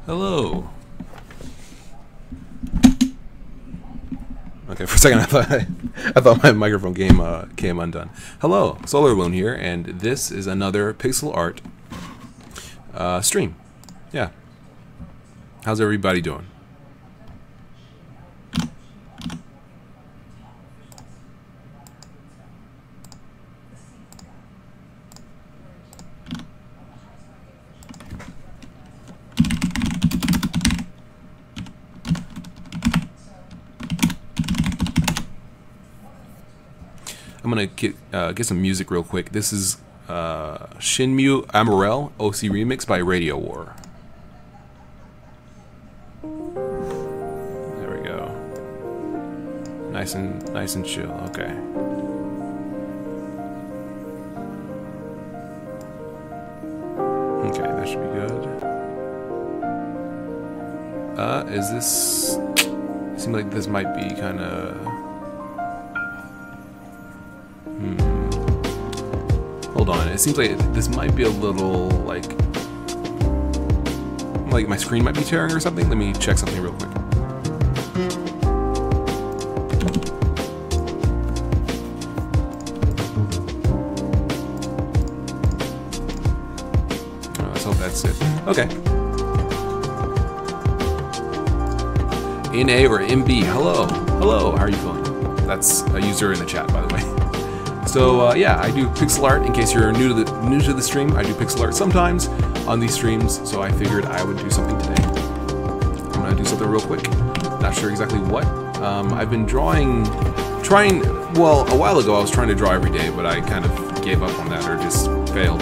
Hello. Okay, for a second I thought my microphone came undone. Hello, SolarLoon here, and this is another pixel art stream. Yeah. How's everybody doing? I'm gonna get some music real quick. This is Shinmu Amarel OC remix by Radio War. There we go. Nice and chill. Okay. Okay, that should be good. Is this? Seems like this might be kind of. Hold on, it seems like this might be a little like my screen might be tearing or something. Let me check something real quick. Let's hope that's it. Okay. NA or MB, hello. Hello, how are you feeling? That's a user in the chat, by the way. So yeah, I do pixel art. In case you're new to the stream, I do pixel art sometimes on these streams. So I figured I would do something today. I'm gonna do something real quick. Not sure exactly what. I've been trying. Well, a while ago I was trying to draw every day, but I kind of gave up on that or just failed.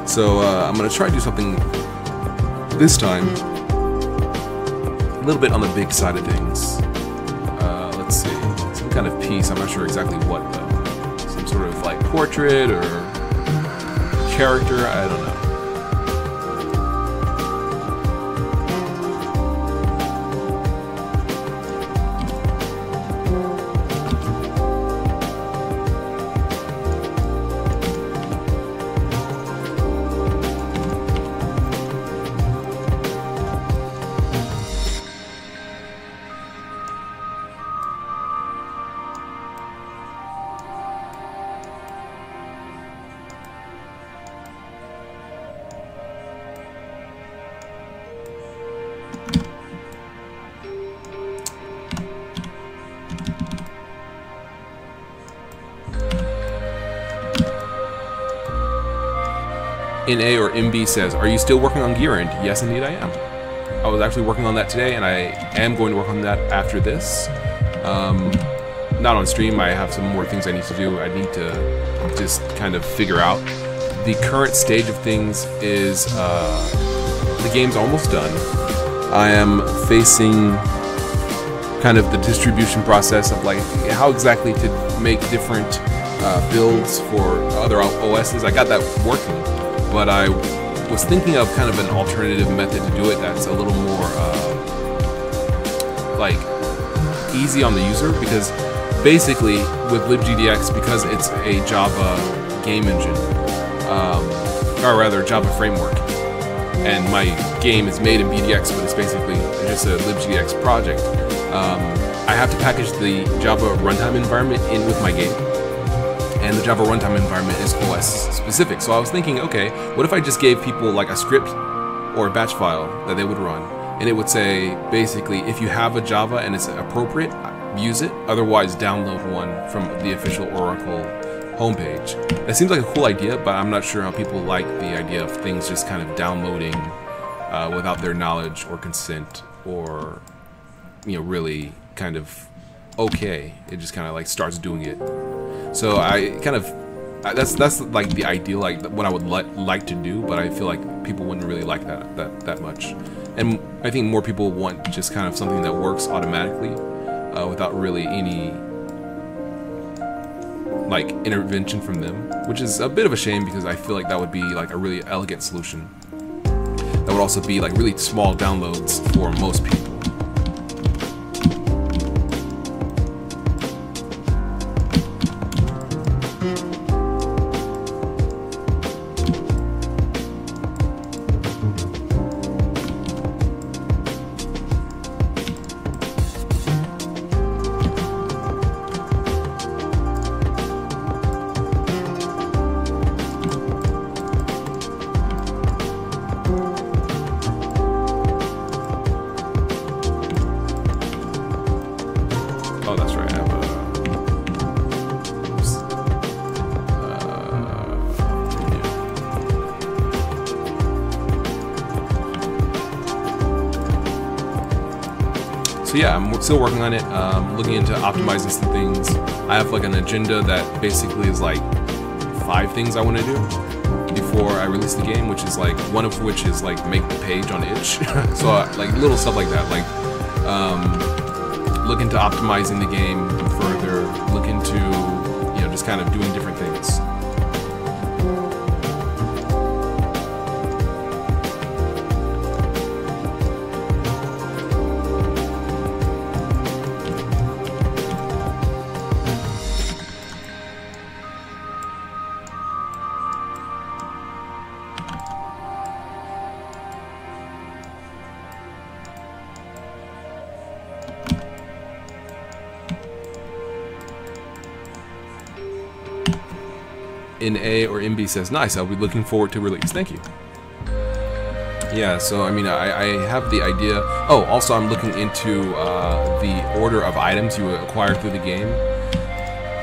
So I'm gonna try to do something this time. A little bit on the big side of things. Let's see, some kind of piece. I'm not sure exactly what though. Sort of like portrait or character, I don't know. NA or MB says, are you still working on Gearend? Yes, indeed I am. I was actually working on that today, and I am going to work on that after this. Not on stream, I have some more things I need to do. I need to just kind of figure out. The current stage of things is the game's almost done. I am facing kind of the distribution process of like how exactly to make different builds for other OSs. I got that working. But I was thinking of kind of an alternative method to do it that's a little more like easy on the user, because basically with libgdx, because it's a Java game engine, or rather Java framework, and my game is made in BDX, but it's basically just a libgdx project, I have to package the Java runtime environment in with my game. And the Java runtime environment is OS specific. So I was thinking, okay, what if I just gave people like a script or a batch file that they would run, and it would say basically, if you have a Java and it's appropriate, use it. Otherwise, download one from the official Oracle homepage. That seems like a cool idea, but I'm not sure how people like the idea of things just kind of downloading without their knowledge or consent, or really kind of okay. It just kind of like starts doing it. So I kind of, that's like the ideal, like what I would like to do, but I feel like people wouldn't really like that much. And I think more people want just kind of something that works automatically without really any like intervention from them, which is a bit of a shame, because I feel like that would be like a really elegant solution. That would also be like really small downloads for most people. So yeah, I'm still working on it, looking into optimizing some things. I have like an agenda that basically is like 5 things I want to do before I release the game, which is like, one of which is like make the page on itch. So like little stuff like that, like look into optimizing the game further, look into, you know, just kind of doing different things. In A or MB says, nice, I'll be looking forward to release. Thank you. Yeah, so I mean, I have the idea. Oh, also I'm looking into the order of items you acquire through the game.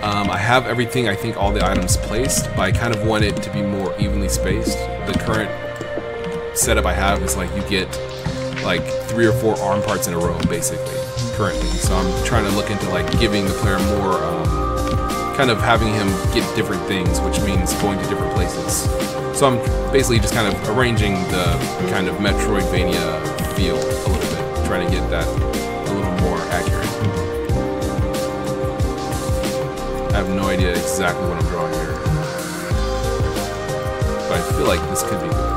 I have everything, I think all the items placed, but I kind of want it to be more evenly spaced. The current setup I have is like you get like 3 or 4 arm parts in a row, basically, currently. So I'm trying to look into like giving the player more kind of having him get different things, which means going to different places. So I'm basically just kind of arranging the kind of Metroidvania feel a little bit, trying to get that a little more accurate. I have no idea exactly what I'm drawing here, but I feel like this could be good.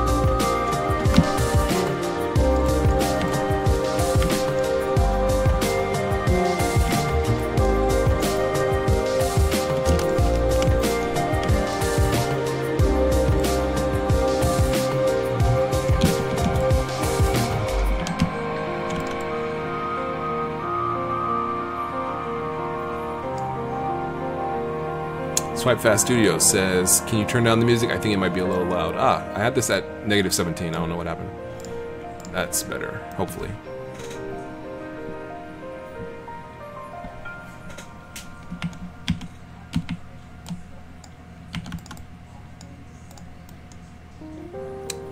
Swipe Fast Studio says, can you turn down the music? I think it might be a little loud. Ah, I had this at -17. I don't know what happened. That's better, hopefully.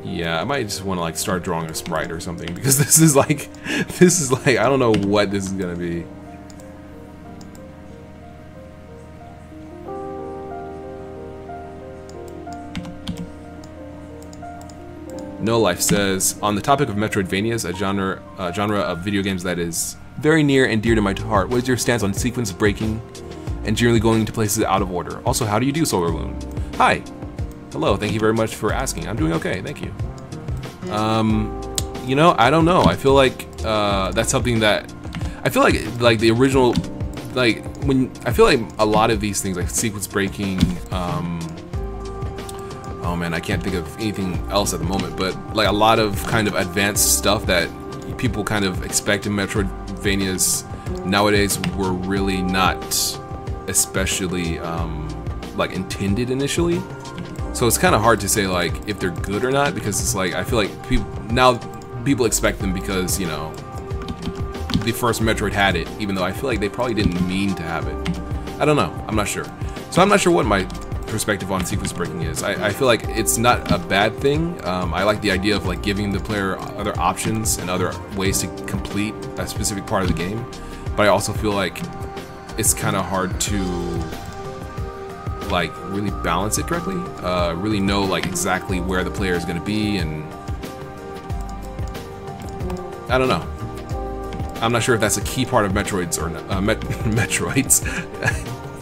Yeah, I might just want to like start drawing a sprite or something, because this is like I don't know what this is gonna be. No Life says, on the topic of Metroidvanias, a genre of video games that is very near and dear to my heart, what is your stance on sequence breaking and generally going to places out of order? Also, how do you do Solar Moon? Hi. Hello, thank you very much for asking. I'm doing okay, thank you. You know, I don't know. I feel like that's something that I feel like the original, like when I feel like a lot of these things like sequence breaking, oh man, I can't think of anything else at the moment, but like a lot of kind of advanced stuff that people kind of expect in Metroidvanias nowadays were really not especially like intended initially. So it's kind of hard to say like if they're good or not, because it's like I feel like people expect them because, you know, the first Metroid had it, even though I feel like they probably didn't mean to have it. I don't know, I'm not sure. So I'm not sure what my perspective on sequence breaking is. I feel like it's not a bad thing. I like the idea of like giving the player other options and other ways to complete a specific part of the game, but I also feel like it's kind of hard to like really balance it correctly, really know like exactly where the player is going to be, and I don't know. I'm not sure if that's a key part of Metroids or not. Metroids.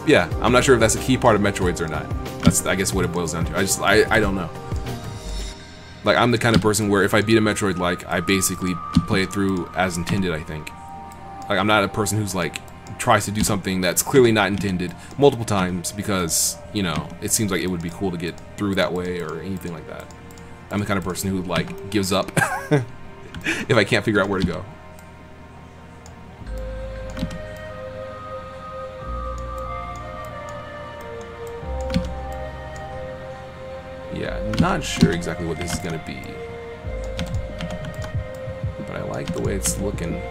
Yeah, I'm not sure if that's a key part of Metroids or not. That's, I guess, what it boils down to. I don't know. Like, I'm the kind of person where if I beat a Metroid, like, I basically play it through as intended, I think. Like, I'm not a person who's, like, tries to do something that's clearly not intended multiple times because, you know, it seems like it would be cool to get through that way or anything like that. I'm the kind of person who, like, gives up if I can't figure out where to go. Yeah, not sure exactly what this is gonna be, but I like the way it's looking.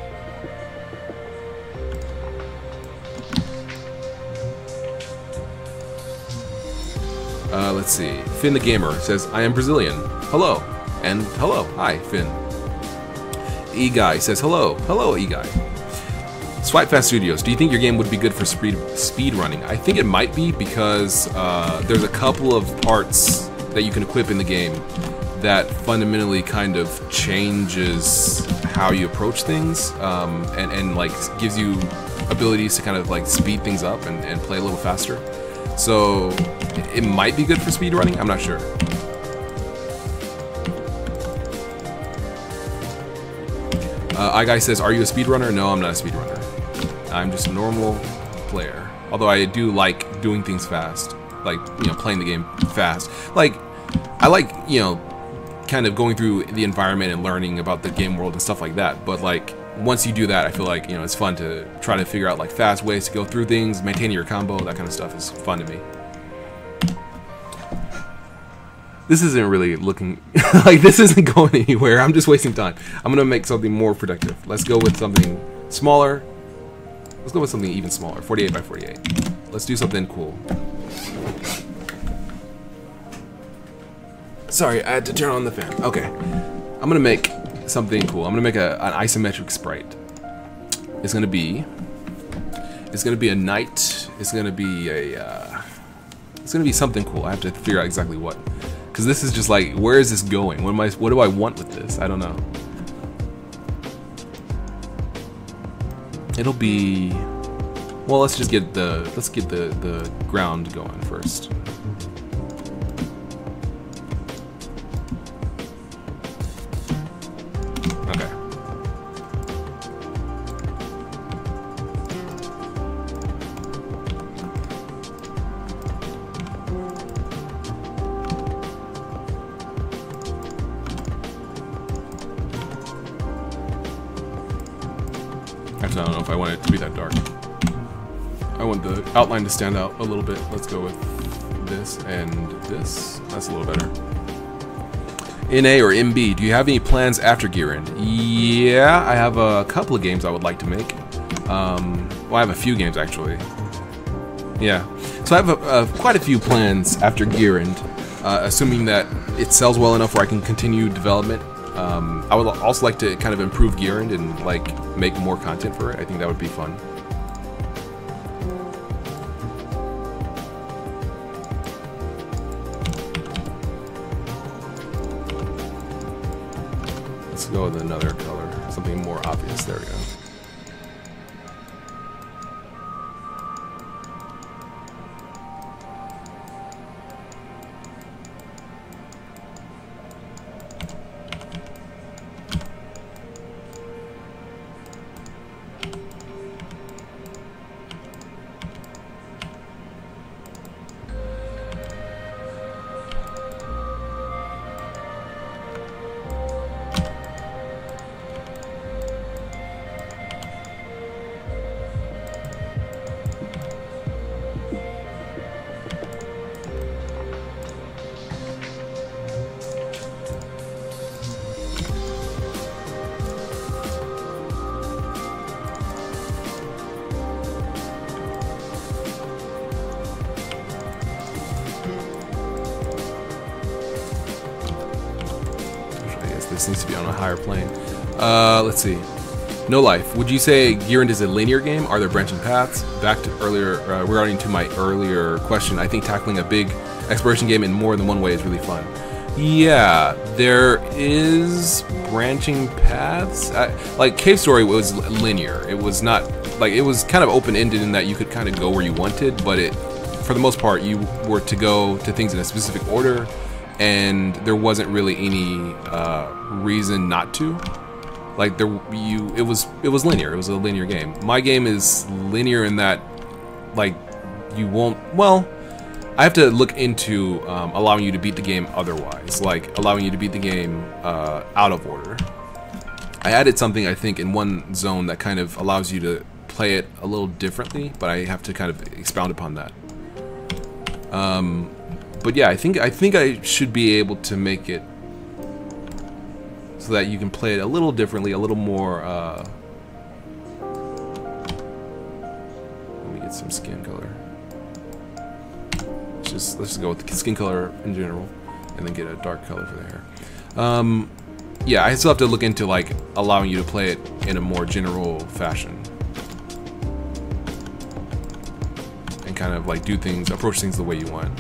Let's see. Finn the Gamer says, I am Brazilian. Hello. And hello. Hi, Finn. E-Guy says, hello. Hello, E-Guy. Swipe Fast Studios, do you think your game would be good for speed running? I think it might be because there's a couple of parts that you can equip in the game that fundamentally kind of changes how you approach things, and like gives you abilities to kind of like speed things up and play a little faster. So it might be good for speed running. I'm not sure. iGuy says, "Are you a speedrunner?" No, I'm not a speedrunner. I'm just a normal player. Although I do like doing things fast, like, you know, playing the game fast. Like, I like, you know, kind of going through the environment and learning about the game world and stuff like that. But like, once you do that, I feel like, you know, it's fun to try to figure out like fast ways to go through things, maintaining your combo, that kind of stuff is fun to me. This isn't really looking like this isn't going anywhere. I'm just wasting time. I'm gonna make something more productive. Let's go with something smaller. Let's go with something even smaller. 48 by 48. Let's do something cool. Sorry, I had to turn on the fan. Okay, I'm gonna make something cool. I'm gonna make an isometric sprite. It's gonna be a knight. It's gonna be something cool. I have to figure out exactly what. Because this is just like, where is this going? What do I want with this? I don't know. It'll be, well, let's get the ground going first. Okay. Actually, I don't know if I want it to be that dark. I want the outline to stand out a little bit. Let's go with this and this. That's a little better. NA or MB, do you have any plans after Gearend? Yeah, I have a couple of games I would like to make. Well, I have a few games actually. Yeah, so I have quite a few plans after Gearend, assuming that it sells well enough where I can continue development. I would also like to kind of improve Gearend and like make more content for it. I think that would be fun. Let's go with another color, something more obvious. There we go. This needs to be on a higher plane. Let's see. No Life. Would you say Gearend is a linear game? Are there branching paths? Back to earlier, regarding to my earlier question, I think tackling a big exploration game in more than one way is really fun. Yeah, there is branching paths. Like Cave Story was linear. It was not like, it was kind of open-ended in that you could kind of go where you wanted, but it, for the most part, you were to go to things in a specific order, and there wasn't really any reason not to. Like it was linear. It was a linear game. My game is linear in that, like, you won't. Well, I have to look into allowing you to beat the game otherwise, like allowing you to beat the game out of order. I added something, I think, in one zone that kind of allows you to play it a little differently, but I have to kind of expound upon that. But yeah, I think I should be able to make it so that you can play it a little differently, a little more. Let me get some skin color. Let's just go with the skin color in general, and then get a dark color for the hair. Yeah, I still have to look into like allowing you to play it in a more general fashion. kind of like do things, approach things the way you want.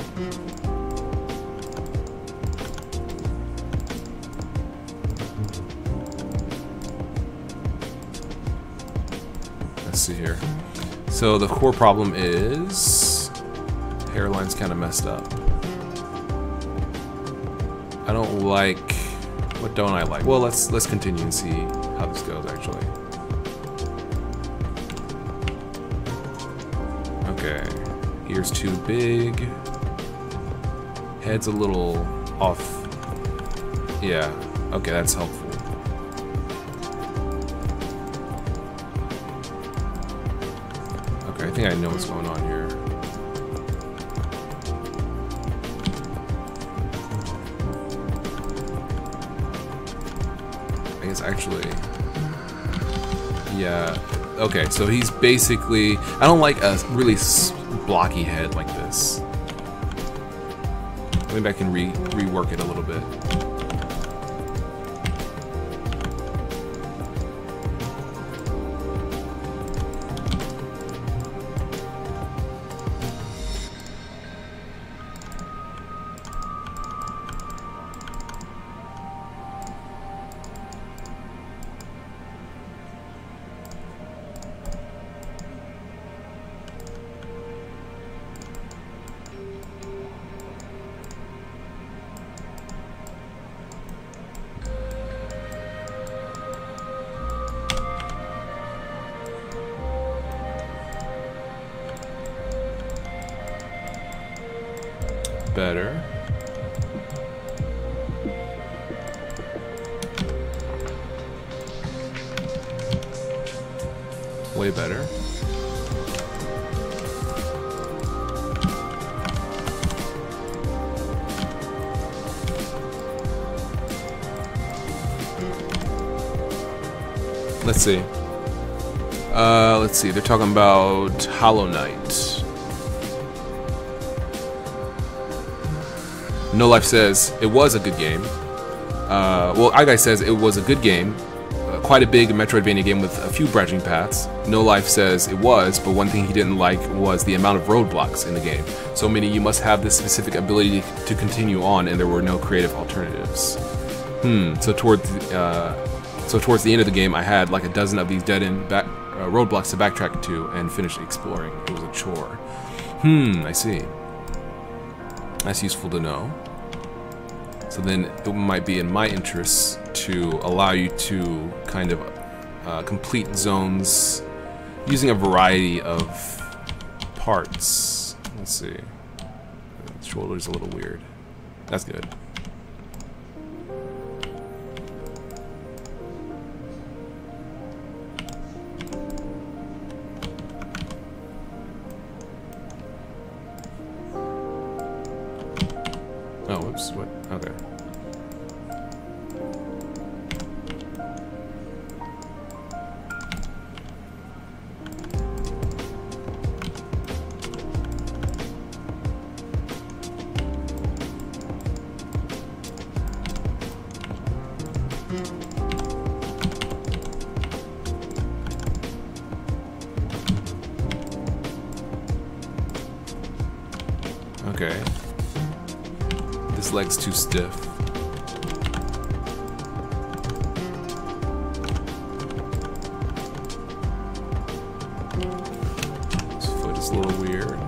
Let's see here. So the core problem is hairline's kind of messed up. I don't like. What don't I like? Well, let's continue and see how this goes actually. Okay, ears too big. Head's a little off. Yeah. Okay, that's helpful. I think I know what's going on here. I guess actually, yeah. Okay, so he's basically. I don't like a really blocky head like this. Maybe I can rework it a little bit. Better. Way better. Let's see. Let's see. They're talking about Hollow Knight. No Life says it was a good game. Well, iGuy says it was a good game, quite a big Metroidvania game with a few branching paths. No Life says it was, but one thing he didn't like was the amount of roadblocks in the game. So meaning you must have this specific ability to continue on, and there were no creative alternatives. So towards the end of the game, I had like a dozen of these dead-end roadblocks to backtrack to and finish exploring. It was a chore. I see. That's useful to know. So then it might be in my interest to allow you to kind of complete zones using a variety of parts. Let's see. The shoulder's a little weird. That's good. Oh, whoops, what? Okay. Okay. This leg's too stiff. This foot is a little weird.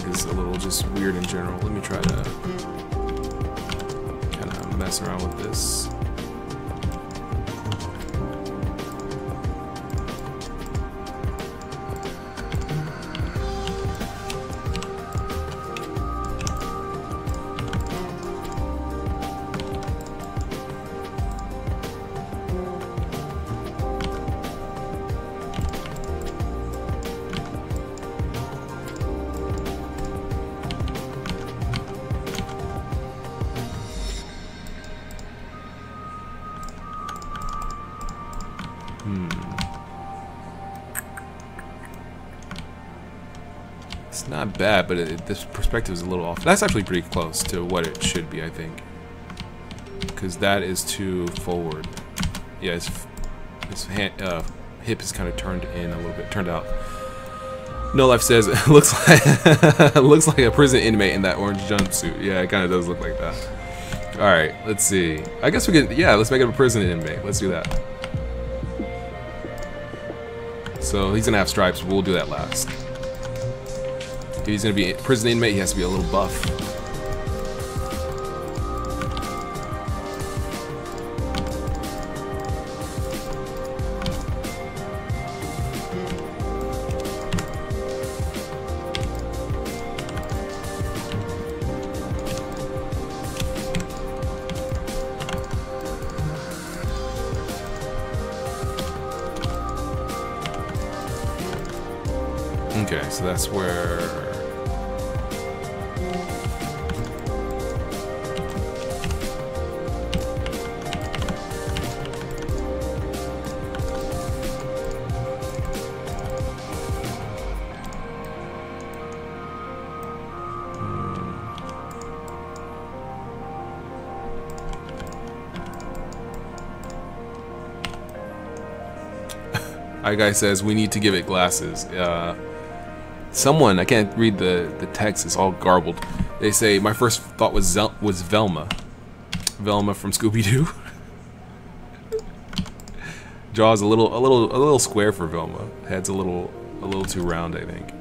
Is a little just weird in general. Let me try to kind of mess around with this. not bad, but this perspective is a little off. That's actually pretty close to what it should be, I think. Because that is too forward. Yeah, his hip is kind of turned in a little bit, turned out. No Life says it looks like looks like a prison inmate in that orange jumpsuit. Yeah, it kind of does look like that. All right, let's see. I guess we can. Yeah, let's make it a prison inmate. Let's do that. So he's gonna have stripes. We'll do that last. If he's gonna be a prison inmate, he has to be a little buff. Okay, so that's where... Our guy says we need to give it glasses. Someone, I can't read the text, it's all garbled. They say my first thought was Velma. Velma from Scooby-Doo. Jaw's a little square for Velma. Head's a little too round, I think.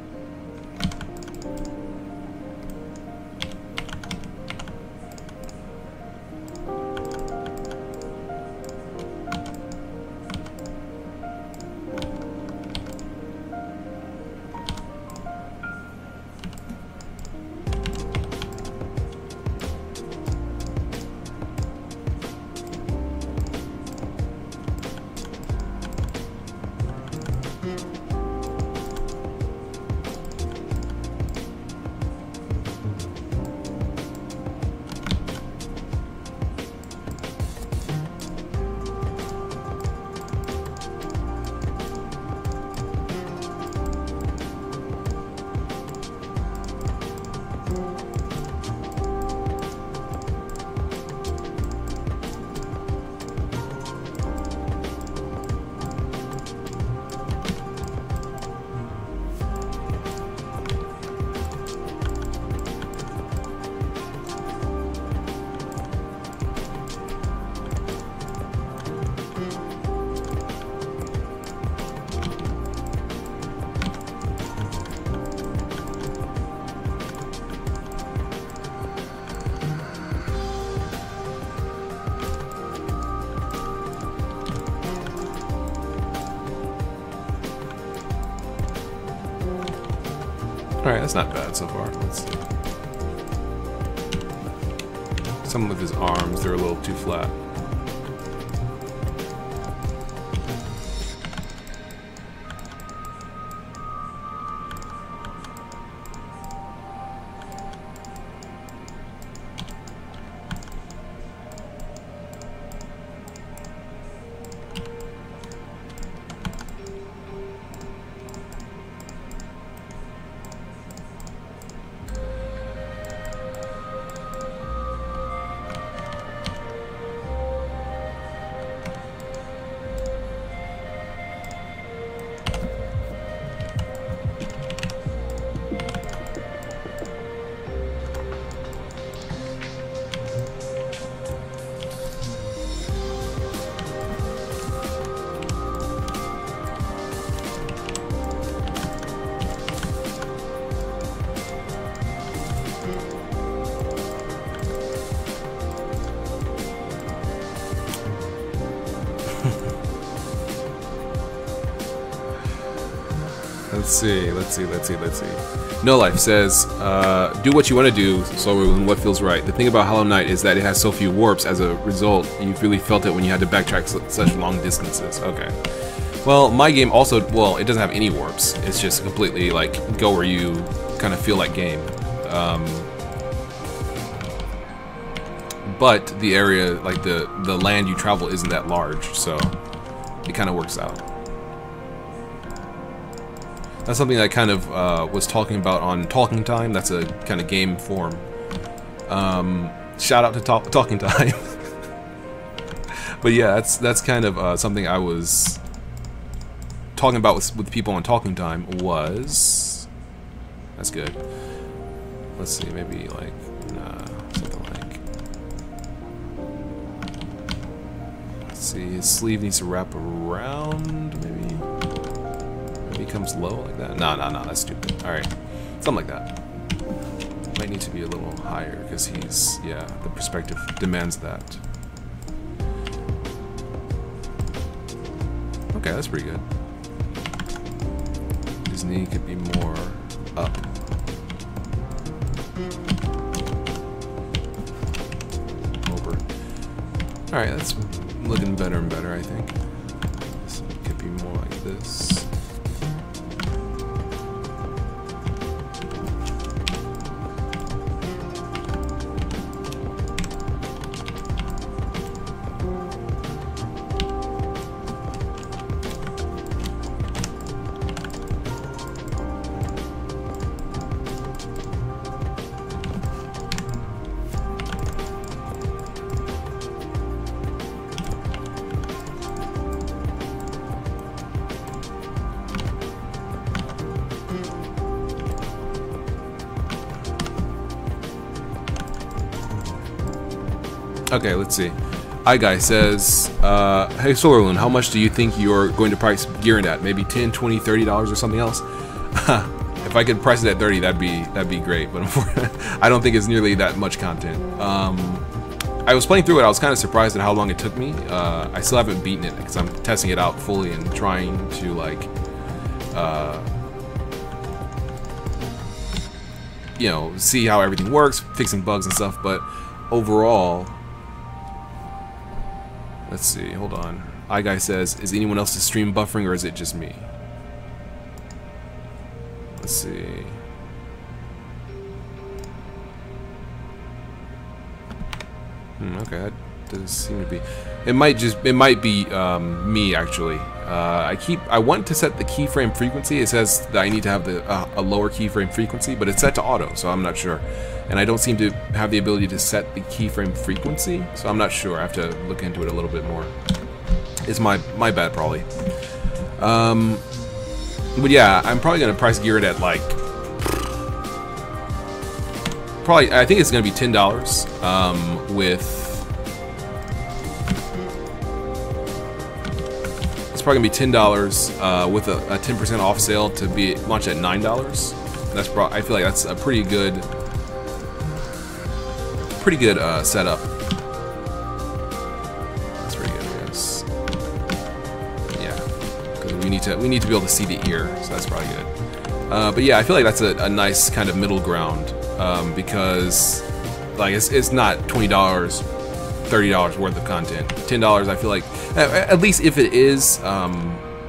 Alright, that's not bad so far. Let's see. Some with his arms, they're a little too flat. Let's see. No Life says, do what you want to do, so what feels right. The thing about Hollow Knight is that it has so few warps. As a result, you really felt it when you had to backtrack such long distances. Okay. Well, my game also, well, it doesn't have any warps. It's just completely, like, go where you kind of feel like game. But the area, like, the land you travel isn't that large, so it kind of works out. That's something I kind of was talking about on Talking Time. That's a kind of game form. Shout out to Talking Time. But yeah, that's kind of something I was talking about with people on Talking Time was... That's good. Let's see, maybe like... something like... Let's see, his sleeve needs to wrap around, maybe? Maybe it comes low like that? No, that's stupid. Alright, something like that. Might need to be a little higher, because he's... Yeah, the perspective demands that. Okay, that's pretty good. His knee could be more up. Over. Alright, that's looking better and better, I think. This could be more like this. Okay, let's see. iGuy says, hey Solarloon, how much do you think you're going to price Gearend at? Maybe $10, $20, $30 or something else? If I could price it at 30, that'd be great, but I don't think it's nearly that much content. I was playing through it, I was kind of surprised at how long it took me. I still haven't beaten it because I'm testing it out fully and trying to like you know, see how everything works, fixing bugs and stuff, but overall, let's see, hold on. iGuy says, is anyone else's stream buffering or is it just me? Let's see. Okay, that does seem to be. It might be me actually. I want to set the keyframe frequency. It says that I need to have a lower keyframe frequency, but it's set to auto, so I'm not sure. And I don't seem to have the ability to set the keyframe frequency, so I'm not sure. I have to look into it a little bit more. It's my bad probably. But yeah, I'm probably gonna price Gearend at like I think it's gonna be $10 with. It's probably gonna be $10 with a 10% off sale to be launched at $9. That's I feel like that's a pretty good setup. That's pretty good, I guess. Yeah, because we need to be able to see the ear, so that's probably good. But yeah, I feel like that's a nice kind of middle ground because like it's not $20, $30 worth of content. $10, I feel like, at least if it is,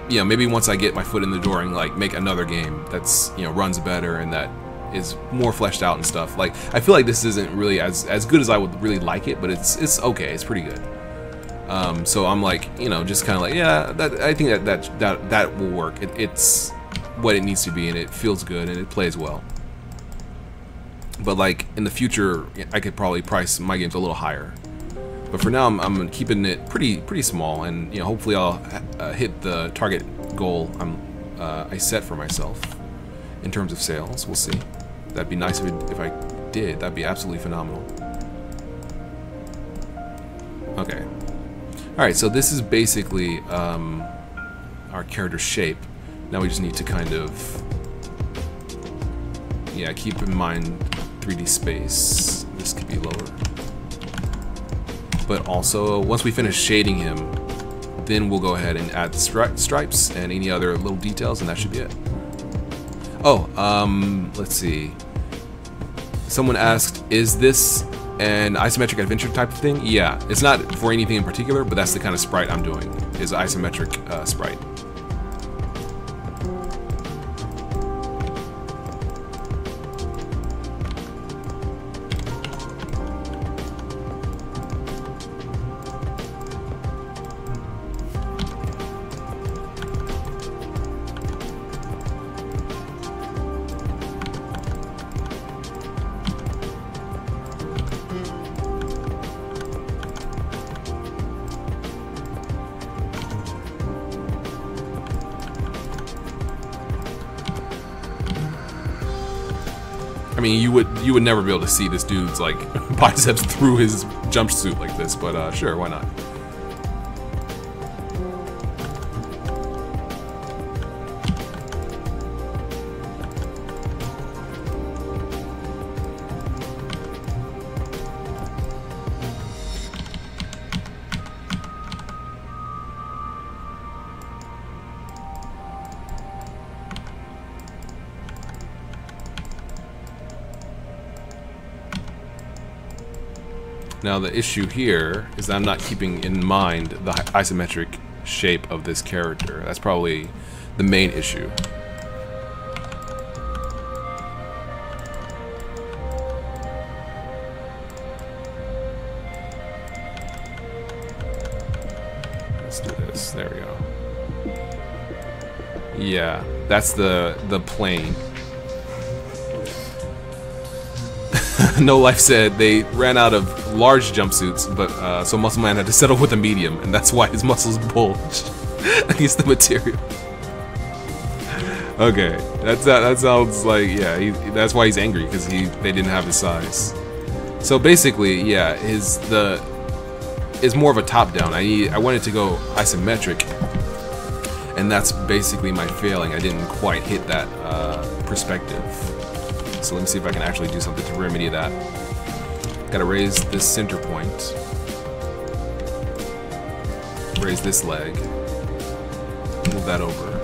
you know, maybe once I get my foot in the door and like make another game that's, you know, runs better and that is more fleshed out and stuff. Like, I feel like this isn't really as good as I would really like it, but it's okay. It's pretty good. So I'm like, you know, just kind of like, yeah, I think that will work. It's what it needs to be, and it feels good and it plays well. But like in the future, I could probably price my games a little higher. But for now, I'm keeping it pretty small, and you know, hopefully I'll hit the target goal I set for myself in terms of sales. We'll see. That'd be nice if I did. That'd be absolutely phenomenal. Okay. All right. So this is basically our character shape. Now we just need to kind of, yeah, keep in mind 3D space. This could be lower. But also, once we finish shading him, then we'll go ahead and add stripes and any other little details, and that should be it. Oh, let's see. Someone asked, is this an isometric adventure type of thing? Yeah, it's not for anything in particular, but that's the kind of sprite I'm doing, is isometric sprite. I mean, you would never be able to see this dude's like biceps through his jumpsuit like this, but sure, why not? Now the issue here is that I'm not keeping in mind the isometric shape of this character. That's probably the main issue. Let's do this. There we go. Yeah, that's the plane. No Life said they ran out of large jumpsuits, but so Muscle Man had to settle with a medium, and that's why his muscles bulge against the material. Okay, that sounds like, yeah, that's why he's angry, because they didn't have his size. So basically, yeah, is more of a top down. I wanted to go isometric, and that's basically my failing. I didn't quite hit that perspective. So let me see if I can actually do something to remedy that. Gotta raise this center point. Raise this leg. Move that over.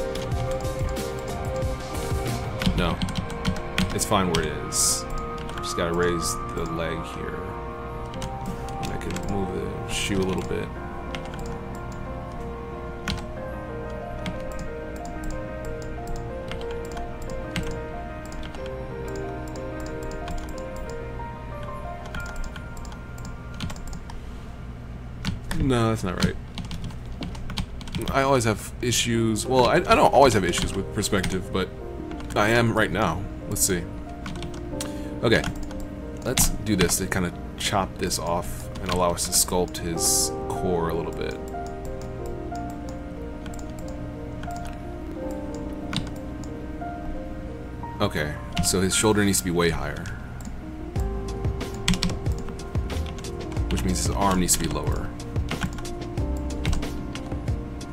No. It's fine where it is. Just gotta raise the leg here. And I can move the shoe a little bit. No, that's not right. I always have issues. Well, I don't always have issues with perspective, but I am right now. Let's see. Okay, let's do this to kind of chop this off and allow us to sculpt his core a little bit. Okay, so his shoulder needs to be way higher, which means his arm needs to be lower.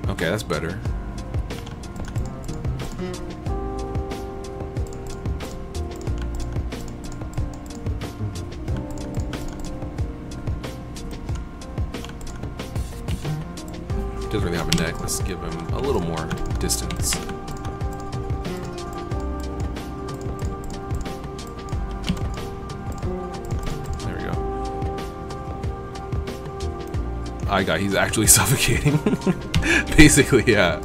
Okay, that's better. Doesn't really have a neck. Let's give him a little more distance. There we go. He's actually suffocating. Basically, yeah.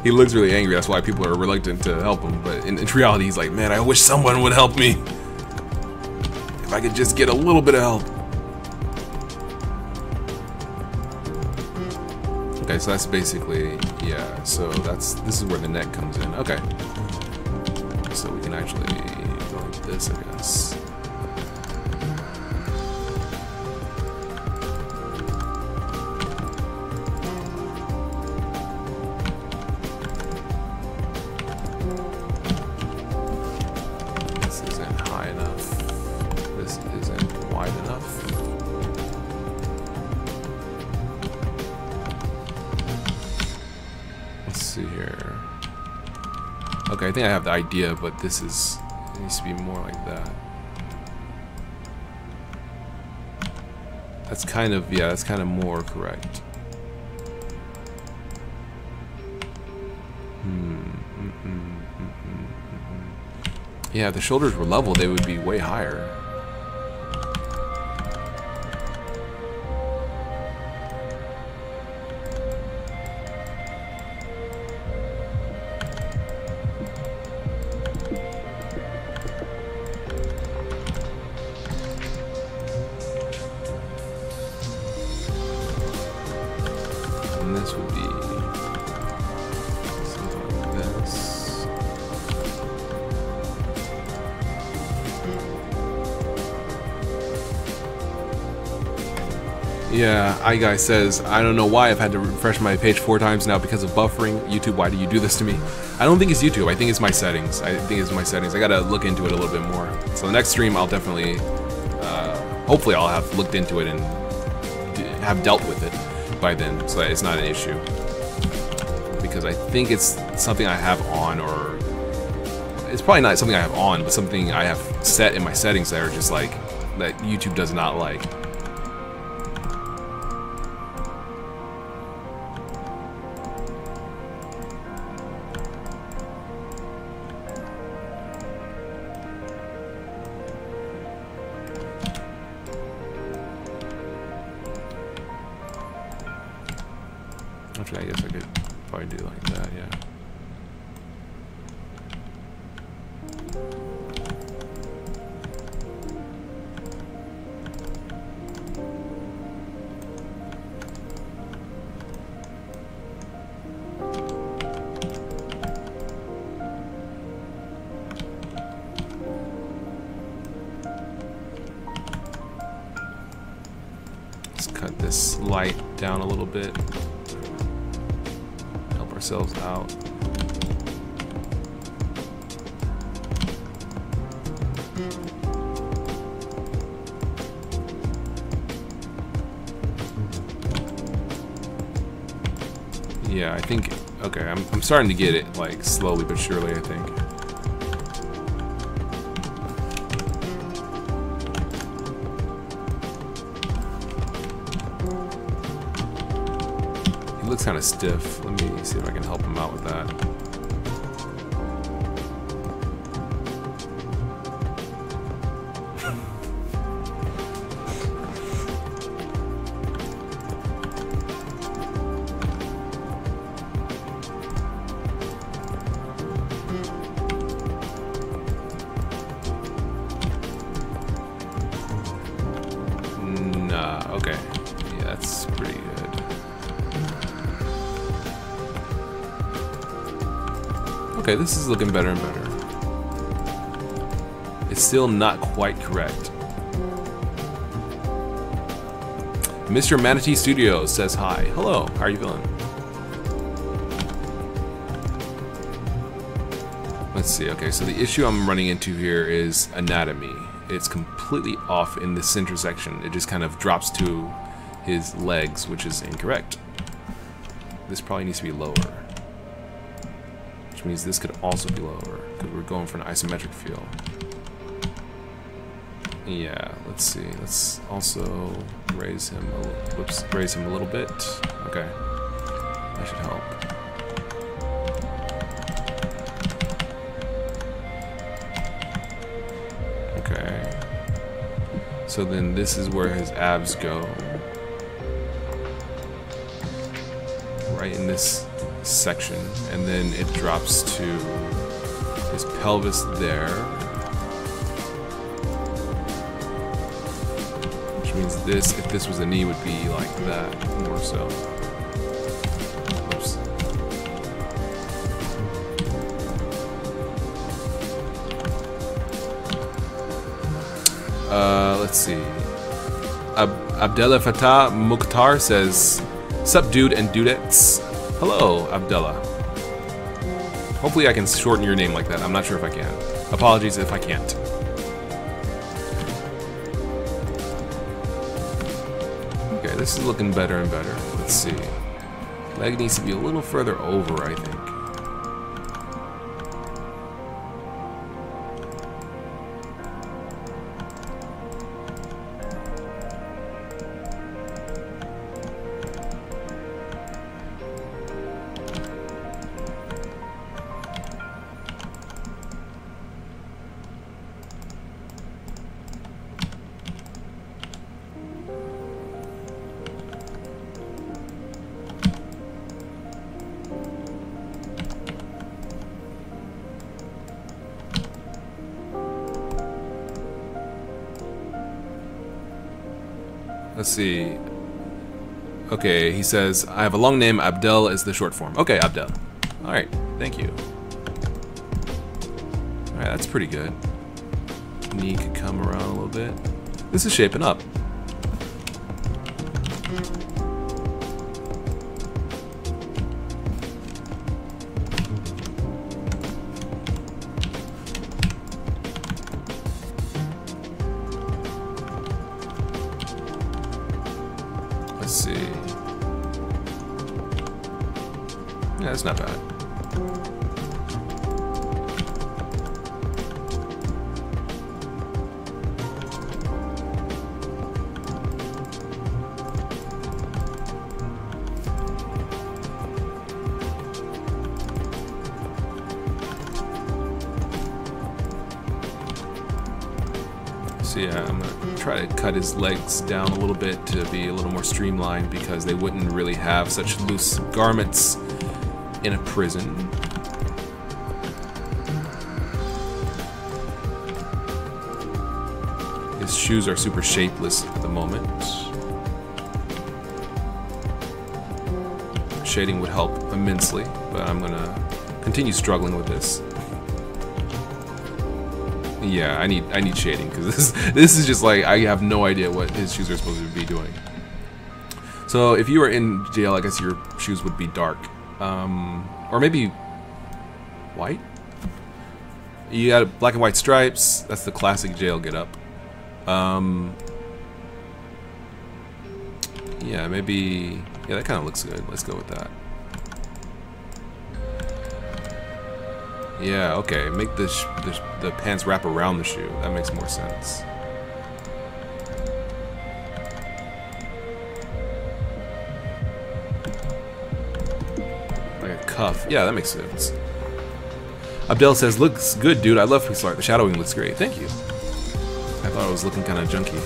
He looks really angry, that's why people are reluctant to help him, but in reality he's like, man, I wish someone would help me. If I could just get a little bit of help. Okay, so that's basically, yeah, so this is where the neck comes in. Okay. So we can actually go like this, I guess. Okay, I think I have the idea, but it needs to be more like that. That's kind of, yeah, that's kind of more correct. Yeah, if the shoulders were level, they would be way higher. This would be something like this. Yeah, iGuy says, I don't know why I've had to refresh my page 4 times now because of buffering. YouTube, why do you do this to me? I don't think it's YouTube. I think it's my settings. I gotta look into it a little bit more. So the next stream, I'll definitely, hopefully I'll have looked into it and have dealt with it by then, so that it's not an issue. Because I think it's something I have on, or it's probably not something I have on, but something I have set in my settings that are just like, that YouTube does not like. Actually, I guess I could probably do like that, yeah. Let's cut this light down a little bit. Help ourselves out. Yeah, I think, okay, I'm starting to get it, like, slowly but surely, I think. He looks kind of stiff. Let me see if I can help him out with that. Okay. Yeah, that's pretty good. Okay, this is looking better and better. It's still not quite correct. Mr. Manatee Studios says hi. Hello, how are you feeling? Let's see, okay, so the issue I'm running into here is anatomy. It's completely off in the center section. It just kind of drops to his legs, which is incorrect. This probably needs to be lower. Which means this could also be lower, because we're going for an isometric feel. Yeah, let's see. Let's also raise him a little, whoops, raise him a little bit. Okay. That should help. Okay. So then this is where his abs go. Right in this section. And then it drops to his pelvis there. Which means this, if this was a knee, would be like that, more so. Oops. Let's see. Abdullah Fatah Mukhtar says, "Sup, dude and dudettes." Hello, Abdullah. Hopefully I can shorten your name like that. I'm not sure if I can. Apologies if I can't. Okay, this is looking better and better. Let's see. Leg needs to be a little further over, I think. Let's see. Okay, he says, I have a long name, Abdel is the short form. Okay, Abdel. Alright, thank you. Alright, that's pretty good. Knee could come around a little bit. This is shaping up. Yeah, that's not bad. So yeah, I'm gonna try to cut his legs down a little bit to be a little more streamlined because they wouldn't really have such loose garments in a prison. His shoes are super shapeless at the moment. Shading would help immensely, but I'm gonna continue struggling with this. Yeah, I need shading because this is just like I have no idea what his shoes are supposed to be doing. So if you were in jail, I guess your shoes would be dark, or maybe white. You got black and white stripes. That's the classic jail get up. Yeah, maybe. Yeah, that kind of looks good. Let's go with that. Yeah, okay. Make the pants wrap around the shoe. That makes more sense. Like a cuff. Yeah, that makes sense. Abdel says, looks good, dude. I love Pixar. The shadowing looks great. Thank you. I thought it was looking kind of junky.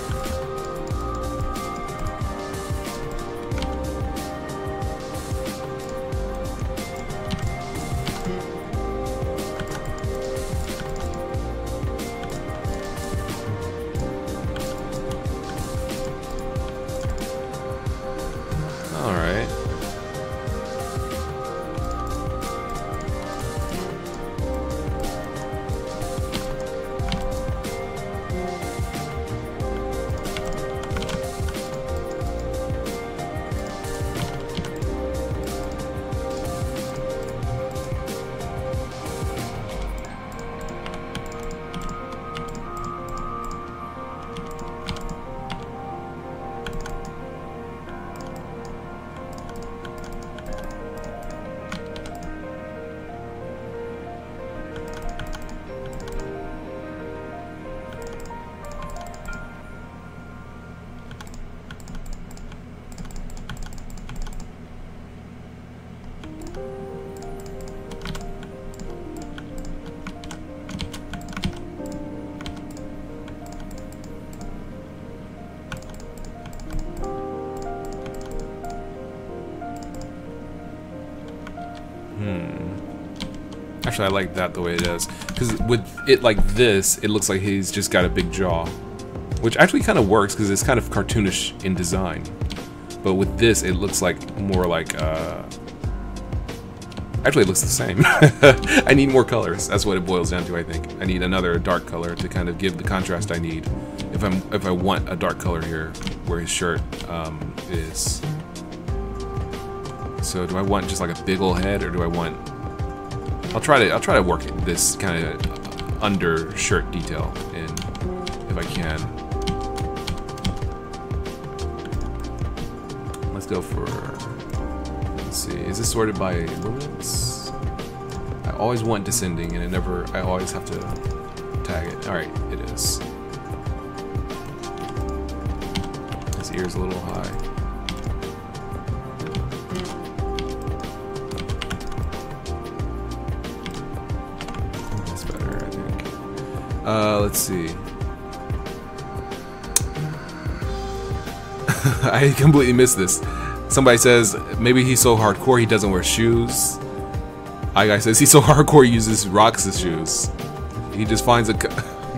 Actually, I like that the way it is. Because with it like this, it looks like he's just got a big jaw. Which actually kind of works, because it's kind of cartoonish in design. But with this, it looks like more like, actually, it looks the same. I need more colors. That's what it boils down to, I think. I need another dark color to kind of give the contrast I need. If I want a dark color here, where his shirt is. So do I want just like a big ol' head, or do I want... I'll try to work this kind of under shirt detail in, if I can. Let's go for... Let's see. Is this sorted by luminance? I always want descending, and I always have to tag it. All right, it is. His ear's a little high. Let's see. I completely missed this. Somebody says, maybe he's so hardcore he doesn't wear shoes. I guy says, he's so hardcore he uses rocks as shoes. He just finds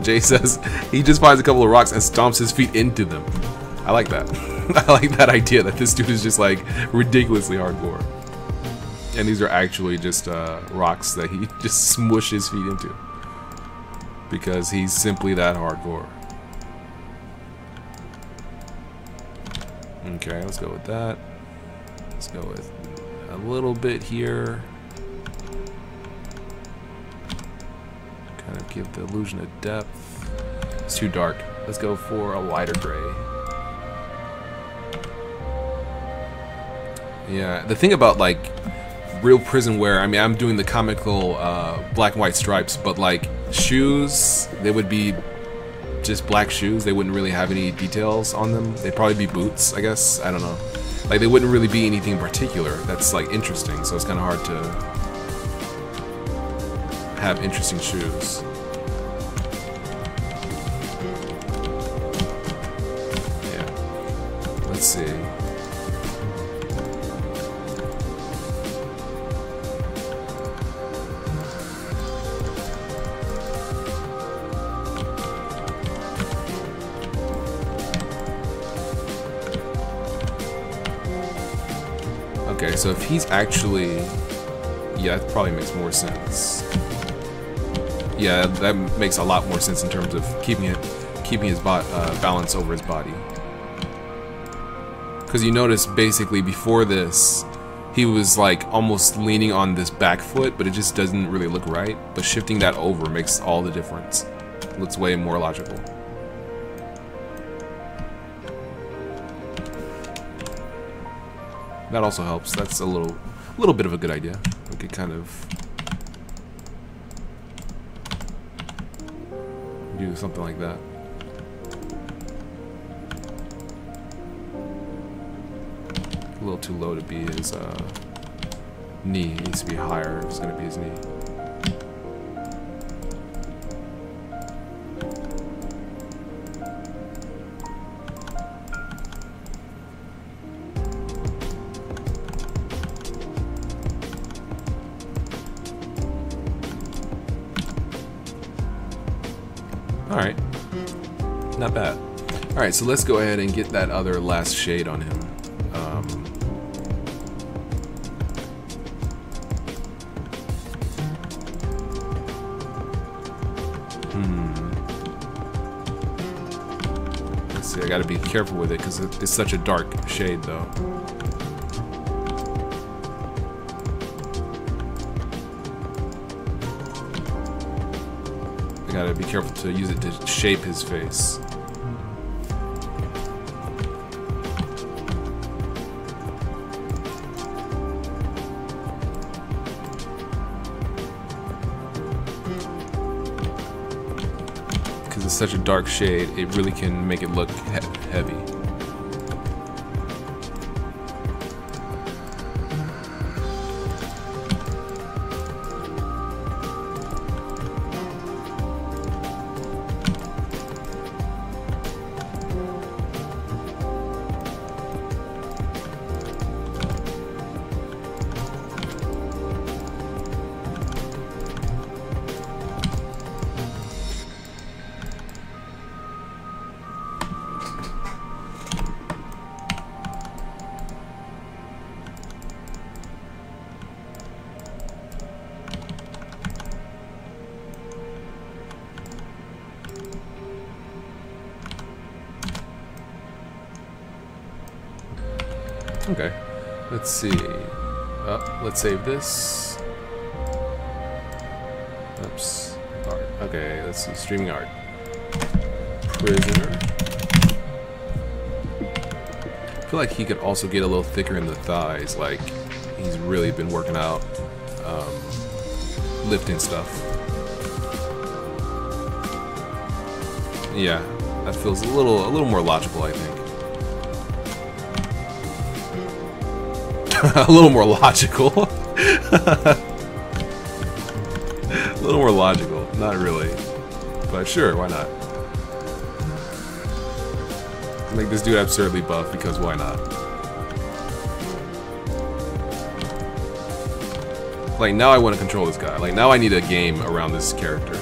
Jay says, he just finds a couple of rocks and stomps his feet into them. I like that. I like that idea that this dude is just like ridiculously hardcore. And these are actually just rocks that he just smush his feet into. Because he's simply that hardcore. Okay, let's go with that. Let's go with a little bit here. Kind of give the illusion of depth. It's too dark. Let's go for a lighter gray. Yeah, the thing about like real prison wear. I mean, I'm doing the comical black and white stripes, but like shoes, they would be just black shoes. They wouldn't really have any details on them. They'd probably be boots, I guess. I don't know. Like, they wouldn't really be anything in particular that's like interesting, so it's kind of hard to have interesting shoes. Yeah. Let's see. Okay, so if he's actually... Yeah, that probably makes more sense. Yeah, that makes a lot more sense in terms of keeping his balance over his body. Because you notice, basically, before this, he was like almost leaning on this back foot, but it just doesn't really look right. But shifting that over makes all the difference. It looks way more logical. That also helps. That's a little bit of a good idea. We could kind of do something like that. A little too low to be his knee. It needs to be higher if it's going to be his knee. Alright, not bad. Alright, so let's go ahead and get that other last shade on him. Let's see, I gotta be careful with it because it's such a dark shade though. Gotta be careful to use it to shape his face. Because it's such a dark shade, it really can make it look heavy. Okay, let's see. Let's save this. Oops. Art. Okay, let's see. Streaming art. Prisoner. I feel like he could also get a little thicker in the thighs. Like he's really been working out, lifting stuff. Yeah, that feels a little more logical, I think. A little more logical. A little more logical. Not really. But sure, why not? Make this dude absurdly buff because why not? Like, now I want to control this guy. Like, now I need a game around this character.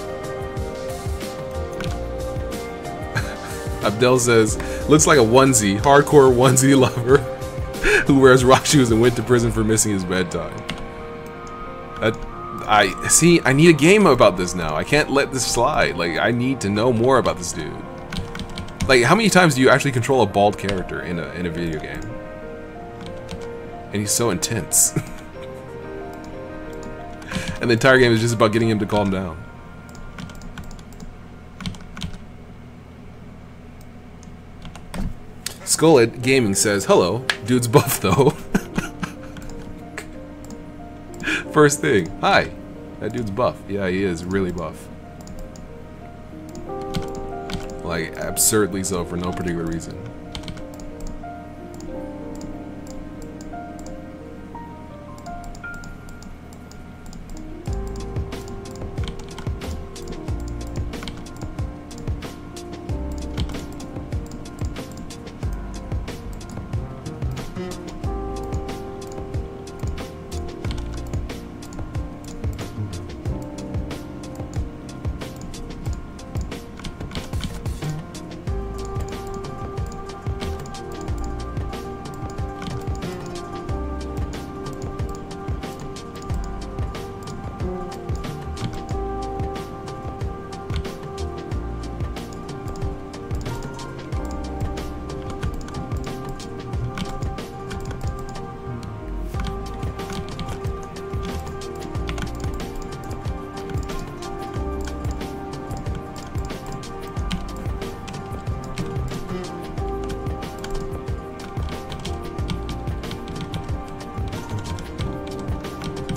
Abdel says, looks like a onesie. Hardcore onesie lover. Who wears rock shoes and went to prison for missing his bedtime. I need a game about this now. I can't let this slide. Like, I need to know more about this dude. Like, how many times do you actually control a bald character in a video game? And he's so intense. And the entire game is just about getting him to calm down. Skullhead Gaming says, hello, dude's buff though. First thing. Hi. That dude's buff. Yeah, he is really buff. Like, absurdly so for no particular reason.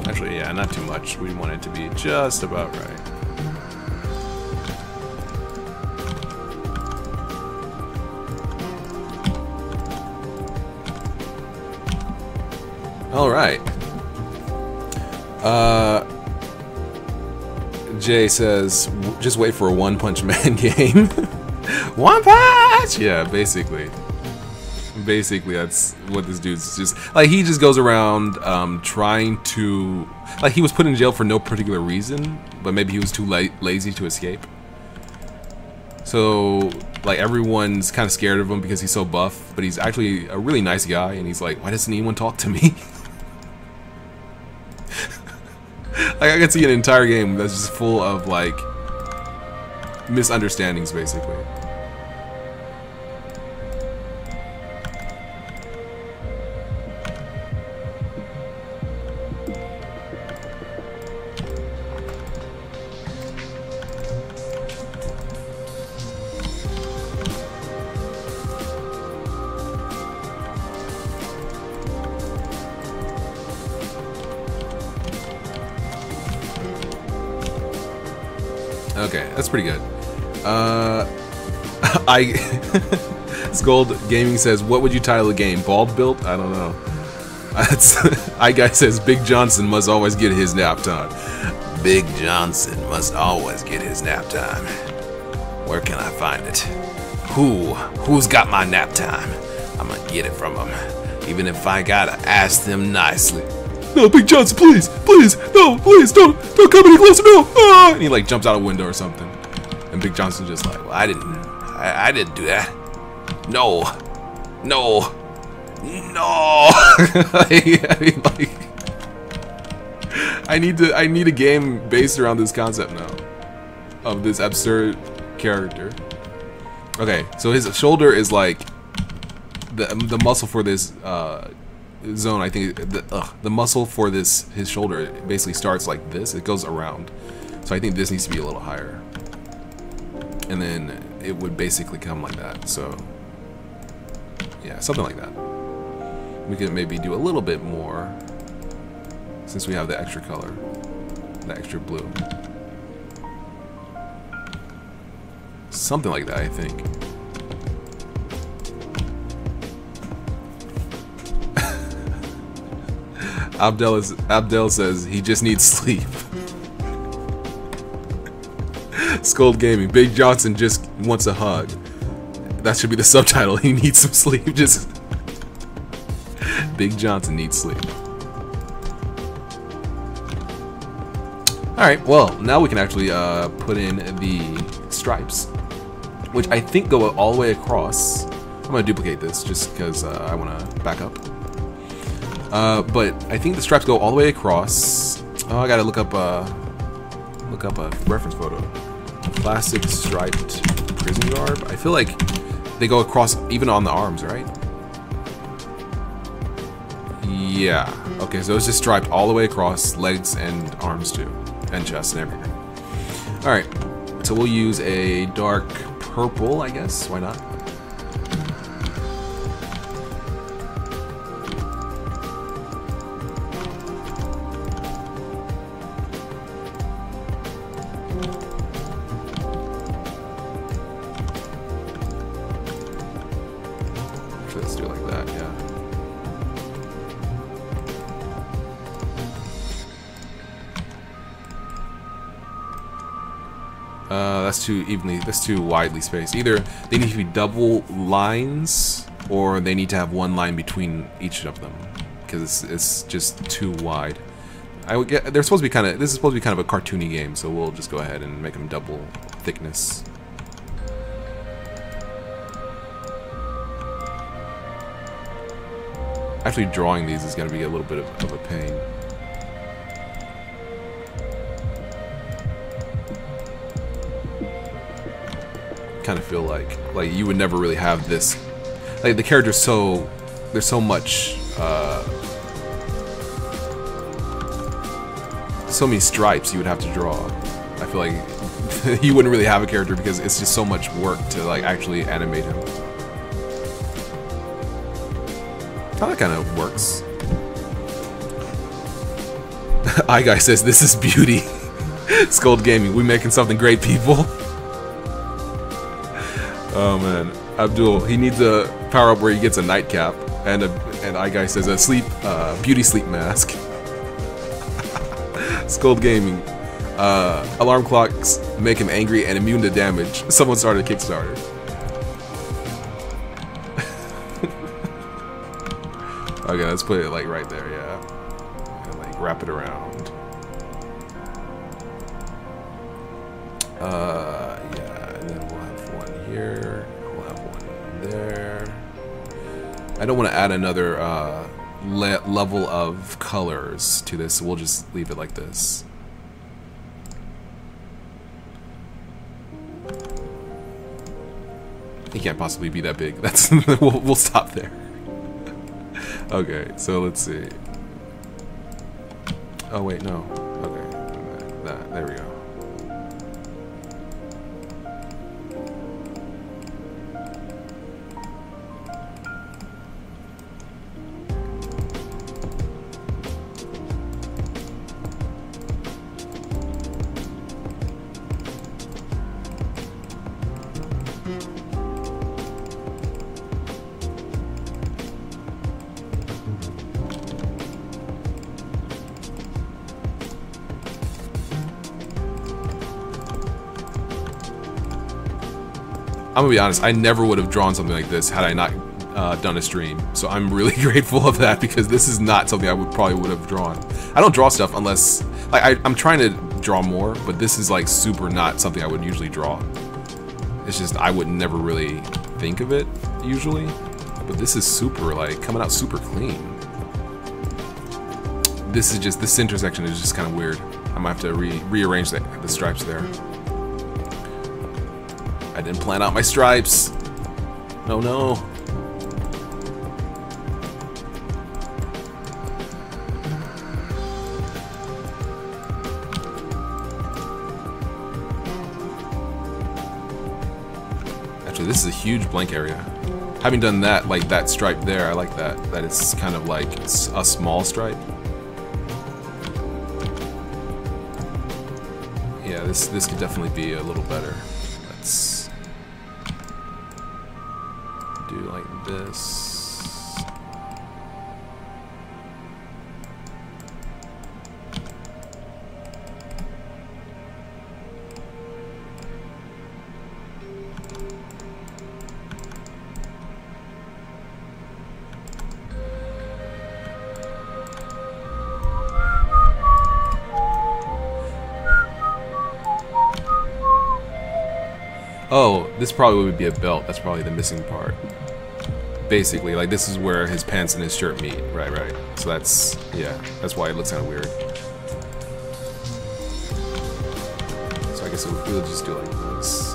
Actually, yeah, not too much. We want it to be just about right. All right. Jay says, just wait for a One Punch Man game. One Punch! Yeah, basically. Basically, that's what this dude's just... Like, he just goes around trying to... Like, he was put in jail for no particular reason, but maybe he was too lazy to escape. So, like, everyone's kind of scared of him because he's so buff, but he's actually a really nice guy, and he's like, why doesn't anyone talk to me? Like, I can see an entire game that's just full of, like, misunderstandings, basically. Okay, that's pretty good. Scold Gaming says, what would you title the game? Bald Built? I don't know. Guy says, Big Johnson must always get his nap time. Big Johnson must always get his nap time. Where can I find it? Who's got my nap time? I'm gonna get it from him. Even if I gotta ask them nicely. No, Big Johnson, please, please, no, please, don't come any closer, no! Ah! And he like jumps out a window or something, and Big Johnson's just like, well, I didn't do that. No. I mean, like, I need a game based around this concept now, of this absurd character. Okay, so his shoulder is like the muscle for this zone. I think the muscle for his shoulder basically starts like this. It goes around, so I think this needs to be a little higher, and then it would basically come like that. So yeah, something like that. We could maybe do a little bit more since we have the extra color, the extra blue. Something like that, I think. Abdel says he just needs sleep. Scold Gaming. Big Johnson just wants a hug. That should be the subtitle. He needs some sleep. Just Big Johnson needs sleep. Alright, well, now we can actually put in the stripes, which I think go all the way across. I'm going to duplicate this just because I want to back up. But I think the stripes go all the way across. Oh, I gotta look up a reference photo. Classic striped prison garb. I feel like they go across even on the arms, right? Yeah. Okay, so it's just striped all the way across, legs and arms too, and chest and everything. All right. So we'll use a dark purple, I guess. Why not? That's too widely spaced. Either they need to be double lines, or they need to have one line between each of them, because it's just too wide. I would get. They're supposed to be kind of. This is supposed to be kind of a cartoony game, so we'll just go ahead and make them double thickness. Actually, drawing these is going to be a little bit of a pain. Kind of feel like you would never really have this. Like the character's so there's so much. So many stripes you would have to draw. I feel like you wouldn't really have a character because it's just so much work to like actually animate him. Oh, that kind of works. iGuy says this is beauty. Scold Gaming, we making something great, people. Oh man, Abdul, he needs a power up where he gets a nightcap, and iGuy says a beauty sleep mask. Scold Gaming. Alarm clocks make him angry and immune to damage. Someone started a Kickstarter. Okay, let's put it like right there, yeah. And like wrap it around. Yeah, and then we'll have one here. We'll have one there. I don't want to add another level of colors to this, so we'll just leave it like this. It can't possibly be that big. That's we'll stop there. Okay, so let's see. Oh wait, no. Okay, there we go. I'm gonna be honest, I never would have drawn something like this had I not done a stream. So I'm really grateful of that, because this is not something I probably would have drawn. I don't draw stuff unless, like, I'm trying to draw more, but this is like super not something I would usually draw. It's just, I would never really think of it usually, but this is super, like, coming out super clean. This is just, this intersection is just kind of weird. I'm gonna have to rearrange the stripes there. I didn't plan out my stripes. Oh no. Actually, this is a huge blank area. Having done that, like that stripe there, I like that. That it's kind of like a small stripe. Yeah, this could definitely be a little better. Let's do like this. Oh, this probably would be a belt. That's probably the missing part. Basically, like this is where his pants and his shirt meet. Right. So that's, yeah, that's why it looks kind of weird. So I guess we'll just do it like this.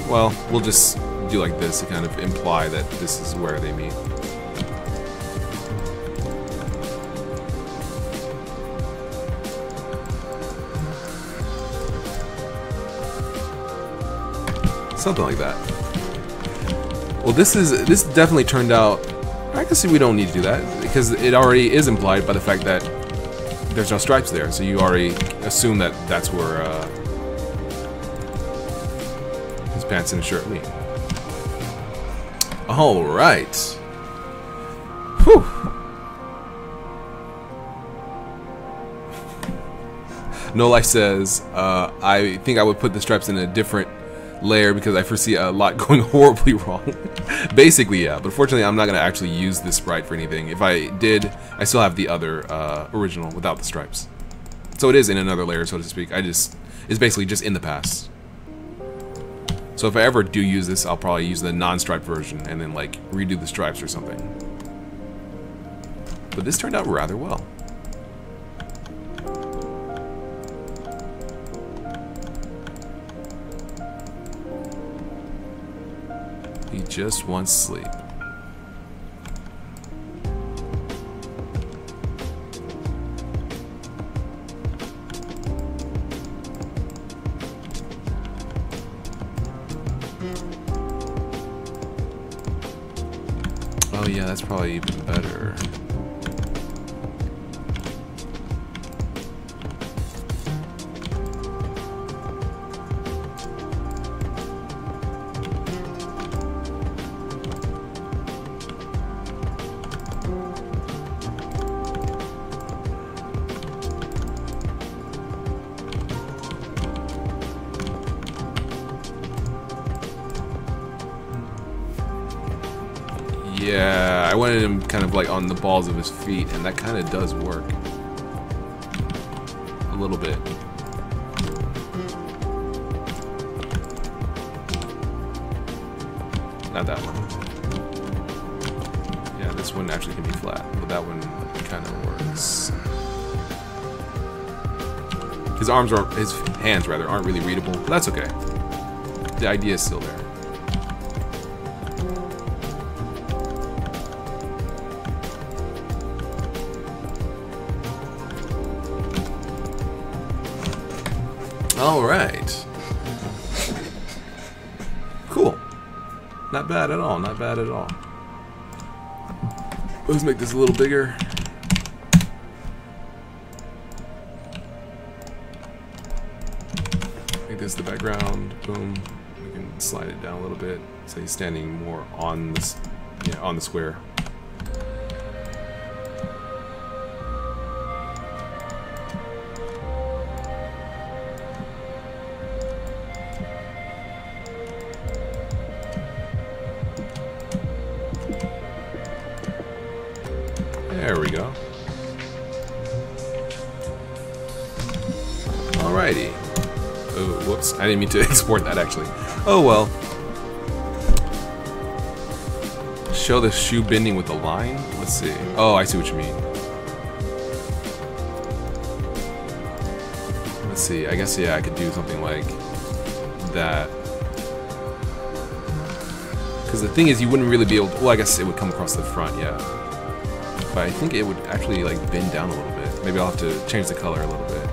Well, we'll just do like this to kind of imply that this is where they meet. Something like that. Well, this definitely turned out. I can see we don't need to do that because it already is implied by the fact that there's no stripes there. So you already assume that that's where his pants and his shirt meet. All right. Whew. No Life says, I think I would put the stripes in a different layer because I foresee a lot going horribly wrong. Basically, yeah, but fortunately I'm not going to actually use this sprite for anything. If I did, I still have the other original without the stripes. So it is in another layer, so to speak. It's basically just in the past. So if I ever do use this, I'll probably use the non-striped version and then like redo the stripes or something. But this turned out rather well. He just wants sleep. Oh yeah, that's probably even better. Yeah, I wanted him kind of like on the balls of his feet, and that kind of does work. A little bit. Not that one. Yeah, this one actually can be flat, but that one kind of works. His arms are, his hands rather, aren't really readable, but that's okay. The idea is still there. All right. Cool. Not bad at all. Not bad at all. Let's make this a little bigger. Make this the background. Boom. We can slide it down a little bit so he's standing more on this, yeah, on the square. There we go. Alrighty. Oh, whoops. I didn't mean to export that, actually. Oh, well. Show the shoe bending with the line? Let's see. Oh, I see what you mean. Let's see. I guess, yeah, I could do something like that. Because the thing is, you wouldn't really be able to... Well, I guess it would come across the front, yeah. But I think it would actually like bend down a little bit. Maybe I'll have to change the color a little bit.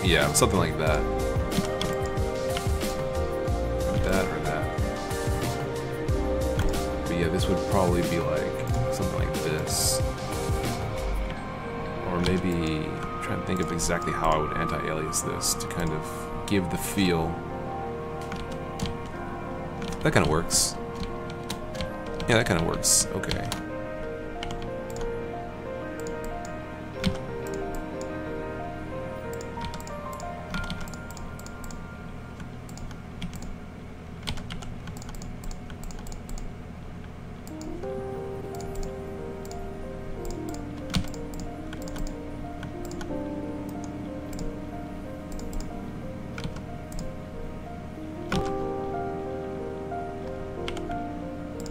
Yeah, something like that. That or that. But yeah, this would probably be like something like this. Or maybe I'm trying to think of exactly how I would anti-alias this to kind of give the feel. That kind of works. Yeah, that kind of works. Okay.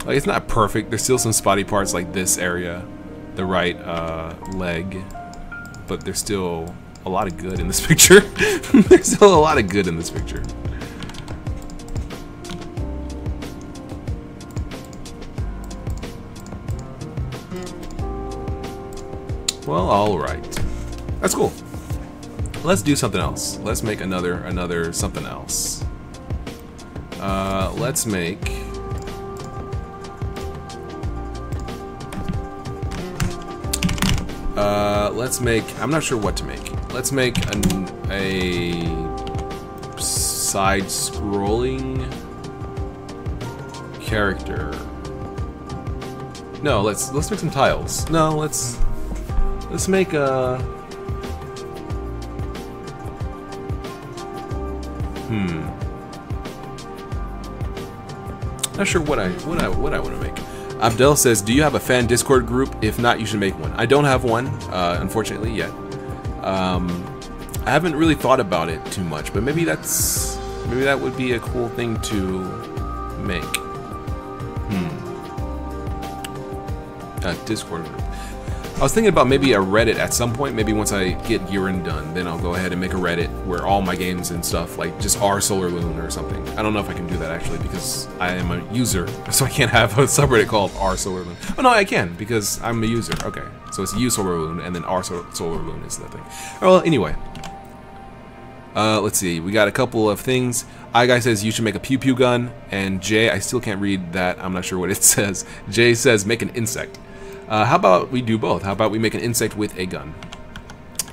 Like, it's not perfect. There's still some spotty parts like this area, the right leg, but there's still a lot of good in this picture. There's still a lot of good in this picture. Well, all right. That's cool. Let's do something else. Let's make another something else. Let's make... I'm not sure what to make. Let's make a side-scrolling character. No, let's make some tiles. No, let's make a... Not sure what I want to make. Abdel says, "Do you have a fan Discord group? If not, you should make one." I don't have one, unfortunately, yet. I haven't really thought about it too much, but maybe that would be a cool thing to make. Discord group. I was thinking about maybe a Reddit at some point. Maybe once I get Gearend done, then I'll go ahead and make a Reddit where all my games and stuff, like just R Solar Loon or something. I don't know if I can do that actually because I am a user, so I can't have a subreddit called R Solar Loon. Oh no, I can because I'm a user. Okay, so it's U Solar Loon and then R Solar Loon is the thing. Well, anyway. Let's see. We got a couple of things. iGuy says you should make a pew pew gun, and Jay, I still can't read that. I'm not sure what it says. Jay says make an insect. How about we do both? How about we make an insect with a gun?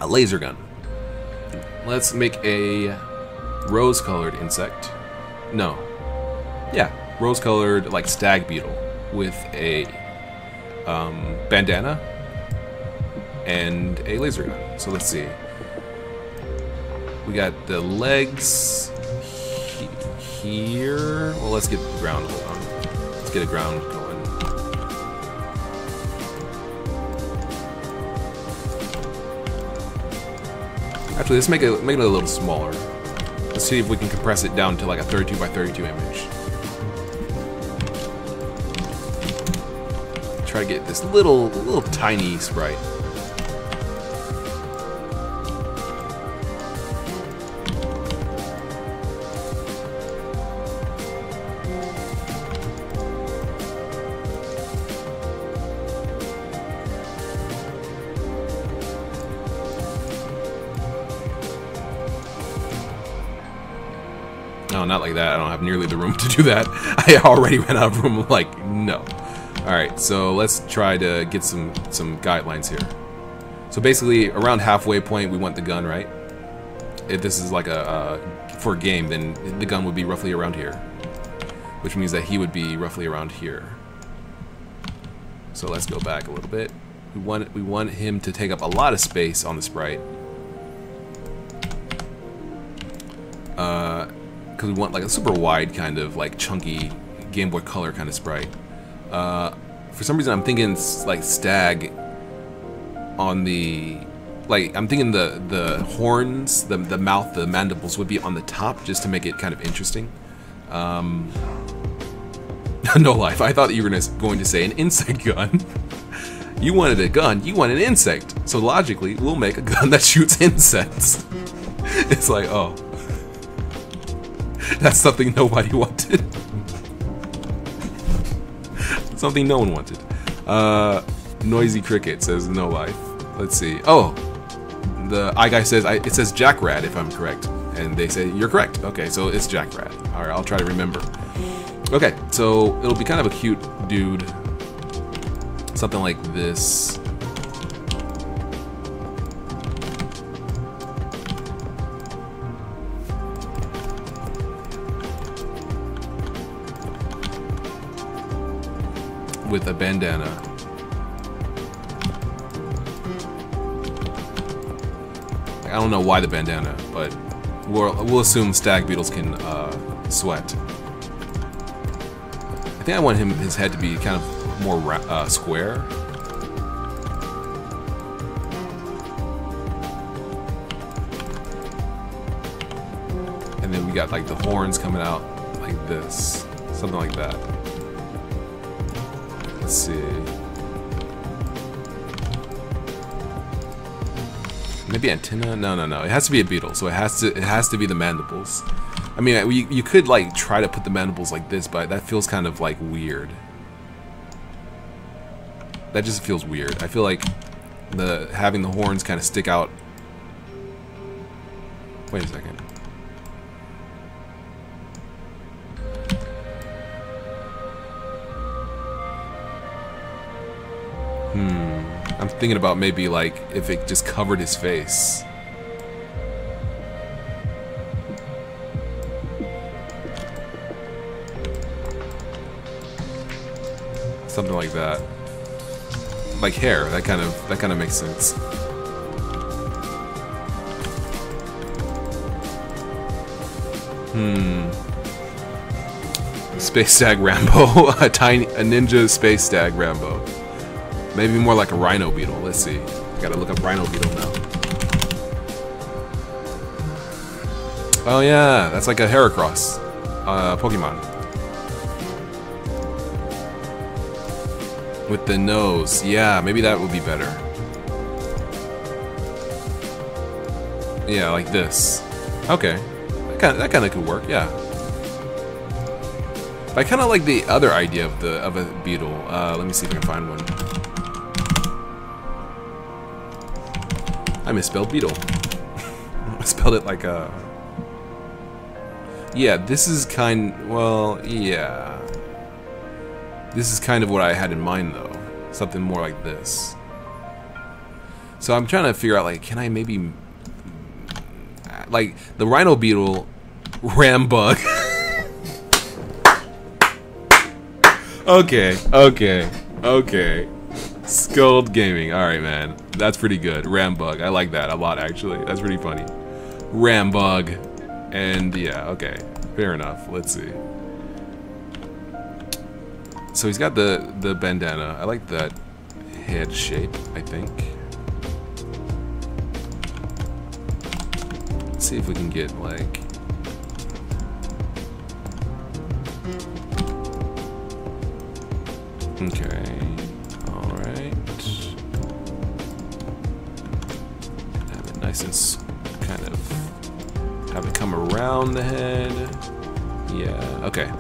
A laser gun. Let's make a rose-colored insect. No. Yeah, rose-colored, like, stag beetle with a bandana and a laser gun. So let's see. We got the legs here. Well, let's get the ground. Hold on. Let's get a ground going. Actually, let's make it a little smaller. Let's see if we can compress it down to like a 32 by 32 image. Try to get this little tiny sprite. No, not like that. I don't have nearly the room to do that. I already ran out of room. Like, no. Alright, so let's try to get some guidelines here. So basically, around halfway point, we want the gun, right? If this is like for a game, then the gun would be roughly around here. Which means that he would be roughly around here. So let's go back a little bit. We want him to take up a lot of space on the sprite. Because we want like a super wide kind of like chunky Game Boy Color kind of sprite. For some reason I'm thinking like stag on the, like I'm thinking the horns, the mouth, the mandibles would be on the top just to make it kind of interesting. No life. I thought you were going to say an insect gun. You wanted a gun, you want an insect. So logically, we'll make a gun that shoots insects. It's like, oh. That's something nobody wanted. Something no one wanted. Noisy Cricket says no life. Let's see. Oh, the iGuy says it says Jackrad if I'm correct, and they say you're correct. Okay, so it's Jackrad. All right, I'll try to remember. Okay, so it'll be kind of a cute dude. Something like this. With a bandana. I don't know why the bandana, but we'll assume stag beetles can sweat. I think I want his head to be kind of more square. And then we got like the horns coming out like this, something like that. Let's see. Maybe antenna? No. It has to be a beetle, so it has to be the mandibles. I mean, you could like try to put the mandibles like this, but that feels kind of like weird. That just feels weird. I feel like having the horns kind of stick out. Wait a second. I'm thinking about maybe like if it just covered his face. Something like that. Like hair, that kind of makes sense. Space Stag Rambo. a ninja Space Stag Rambo. Maybe more like a Rhino Beetle. Let's see. Gotta look up Rhino Beetle now. Oh yeah, that's like a Heracross Pokemon. With the nose. Yeah, maybe that would be better. Yeah, like this. Okay. That kind of could work, yeah. I kind of like the other idea of a beetle. Let me see if I can find one. I misspelled beetle. I spelled it like a... Yeah, this is well, yeah. This is kind of what I had in mind, though. Something more like this. So I'm trying to figure out, like, can I maybe... Like, the Rhino Beetle... Rambug. Okay. Skulled Gaming. Alright, man. That's pretty good. Rambug. I like that a lot, actually. That's pretty funny. Rambug. And, yeah, okay. Fair enough. Let's see. So he's got the bandana. I like that head shape, I think. Let's see if we can get, like... Okay, alright. Have it nice and kind of have it come around the head. Yeah, okay.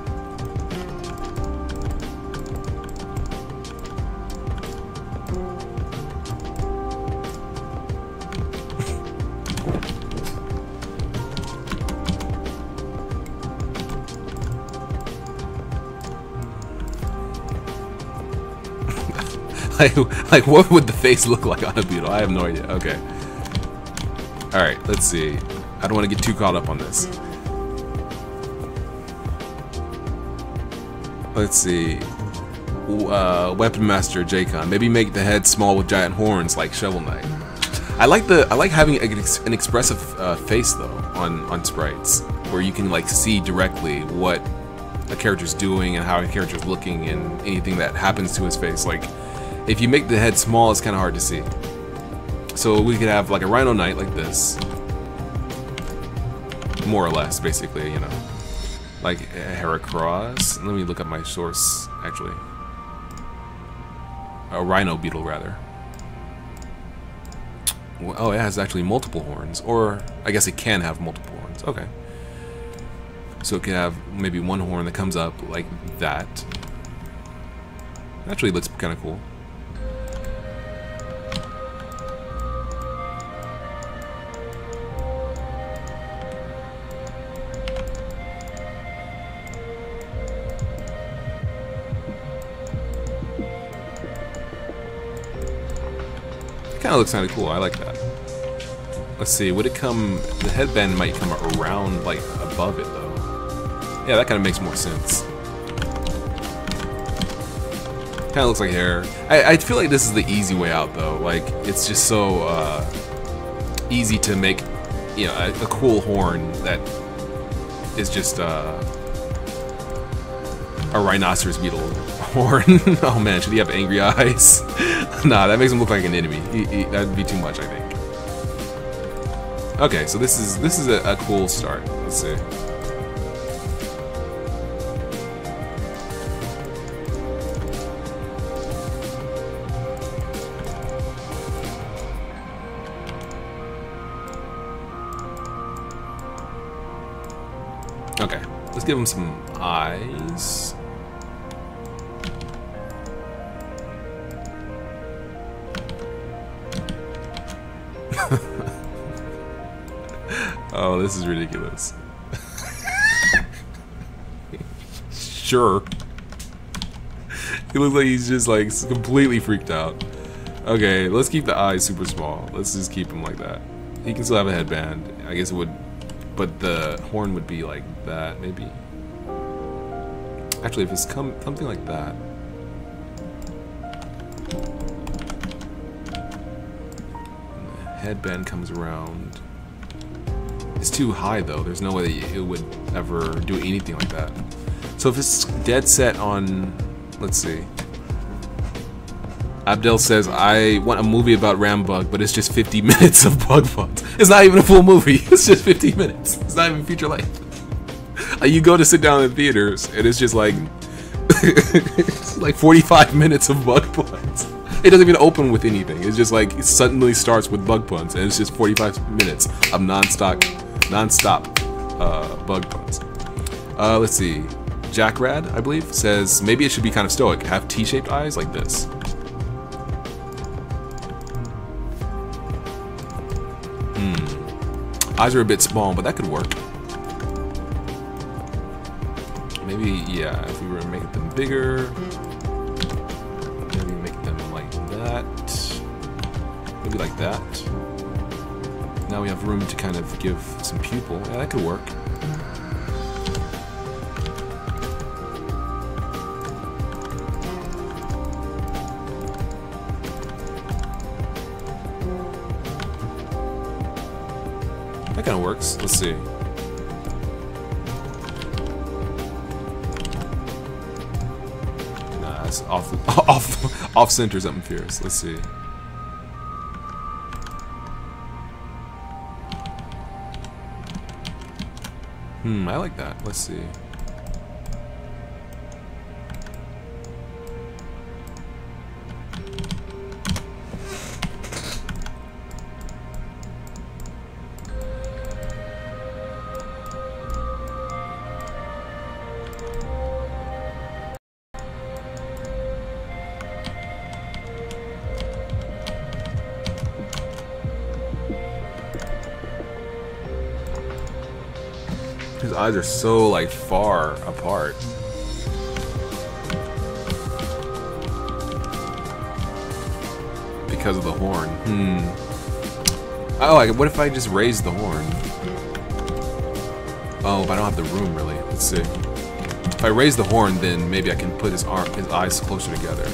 Like, what would the face look like on a beetle? I have no idea. Okay. Alright, let's see. I don't want to get too caught up on this. Let's see. Weapon Master J-Con. Maybe make the head small with giant horns like Shovel Knight. I like having an expressive face though on sprites, where you can like see directly what a character's doing and how a character's looking and anything that happens to his face. Like, if you make the head small, it's kind of hard to see. So we could have like a Rhino Knight like this. More or less, basically, you know. Like a Heracross. Let me look up my source, actually. A Rhino Beetle, rather. Oh, it has actually multiple horns. Or, I guess it can have multiple horns. Okay. So it could have maybe one horn that comes up like that. Actually looks kind of cool. Kind of looks kind of cool. I like that. Let's see. Would it come? The headband might come around, like above it, though. Yeah, that kind of makes more sense. Kind of looks like hair. I feel like this is the easy way out, though. Like, it's just so easy to make, you know, a cool horn that is just a rhinoceros beetle horn. Oh man, should he have angry eyes? Nah, that makes him look like an enemy. That'd be too much, I think. Okay, so this is a cool start. Let's see. Okay, let's give him some eyes. Oh, this is ridiculous. Sure. He looks like he's just like completely freaked out. Okay, let's keep the eyes super small. Let's just keep him like that. He can still have a headband. I guess it would, but the horn would be like that, maybe. Actually, if it's something like that. And the headband comes around It's too high though. There's no way that it would ever do anything like that. So if it's dead set on, let's see. Abdel says, I want a movie about Rambug, but it's just 50 minutes of bug puns. It's not even a full movie. It's just 50 minutes. It's not even feature length. You go to sit down in theaters, and it's just like, it's like 45 minutes of bug puns. It doesn't even open with anything. It's just like, it suddenly starts with bug puns, and it's just 45 minutes of non-stop bug puns. Let's see. Jackrad, I believe, says, maybe it should be kind of stoic. Have T-shaped eyes like this. Eyes are a bit small, but that could work. Maybe, yeah, if we were to make them bigger, maybe make them like that, maybe like that. Now we have room to kind of give some pupil. Yeah, that could work. That kind of works. Let's see. Nah, it's off center something fierce. Let's see. I like that. Let's see. His eyes are so like far apart. Because of the horn. Oh, what if I just raise the horn? Oh, but I don't have the room really. Let's see. If I raise the horn, then maybe I can put his eyes closer together.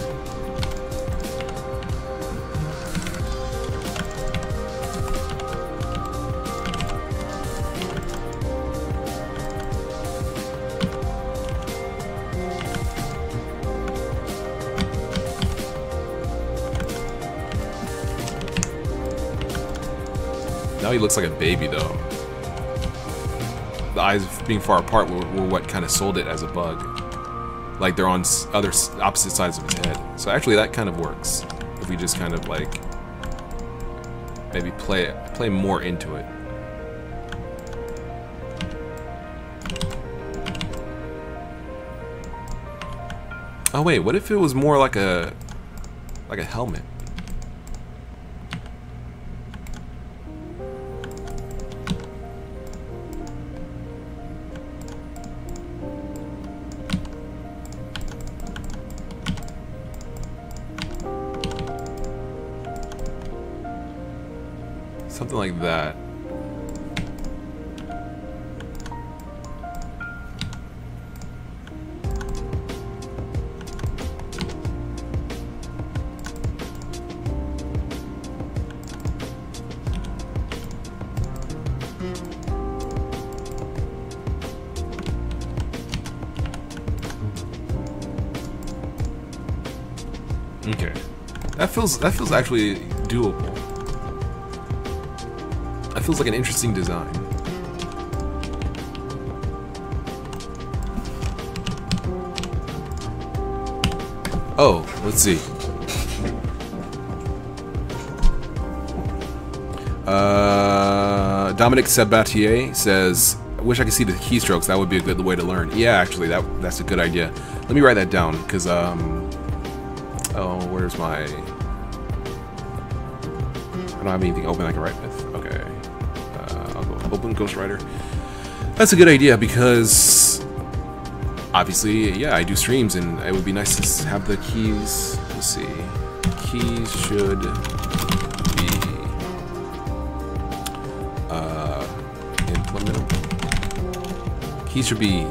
Now he looks like a baby, though. The eyes being far apart were what kind of sold it as a bug. Like they're on opposite sides of his head. So actually that kind of works. If we just kind of like maybe play more into it. Oh wait, what if it was more like a helmet? Something like that. Okay. That feels actually doable. That feels like an interesting design. Oh, let's see. Dominic Sabatier says, I wish I could see the keystrokes. That would be a good way to learn. Yeah, actually, that's a good idea. Let me write that down, because, oh, where's my... I don't have anything open I can write with. Okay. I'll go open Ghostwriter. That's a good idea, because... obviously, yeah, I do streams, and it would be nice to have the keys. Let's see. Keys should be implementable. Keys should be...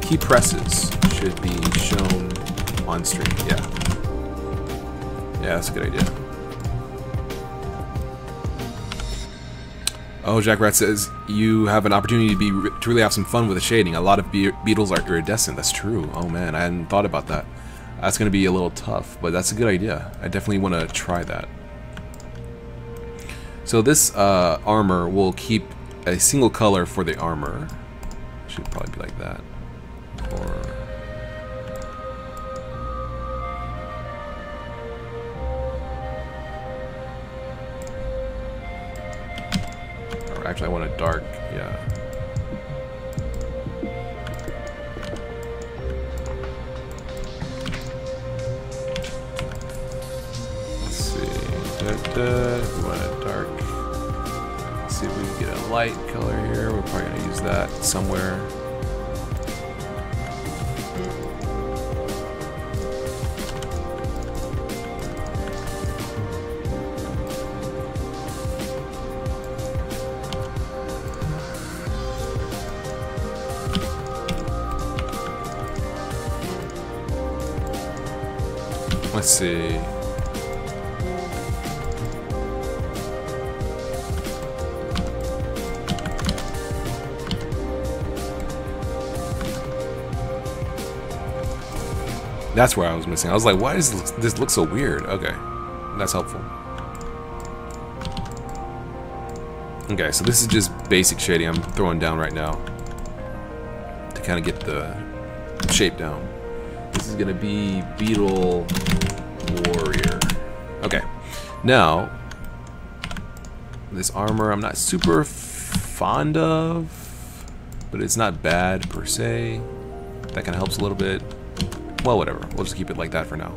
key presses should be shown on stream. Yeah. Yeah, that's a good idea. Oh, Jack Rat says you have an opportunity to really have some fun with the shading. A lot of beetles are iridescent. That's true. Oh man, I hadn't thought about that. That's going to be a little tough, but that's a good idea. I definitely want to try that. So this armor will keep a single color for the armor. Should probably be like that. Or actually, I want a dark, yeah. Let's see. We want a dark. Let's see if we can get a light color here. We're probably going to use that somewhere. Let's see. That's where I was missing. I was like, why does this look so weird? Okay, that's helpful. Okay, so this is just basic shading I'm throwing down right now to kind of get the shape down. This is gonna be Beetle Warrior. Okay, now this armor I'm not super fond of, but it's not bad per se. That kind of helps a little bit. Well, whatever. We'll just keep it like that for now.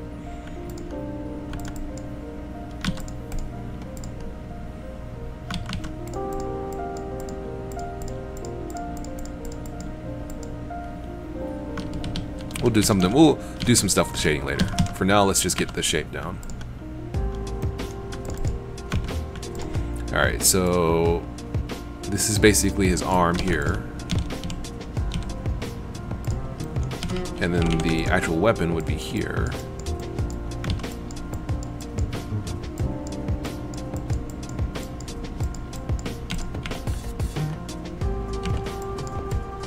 We'll do something. We'll do some stuff with shading later. For now, let's just get the shape down. Alright, so this is basically his arm here. And then the actual weapon would be here.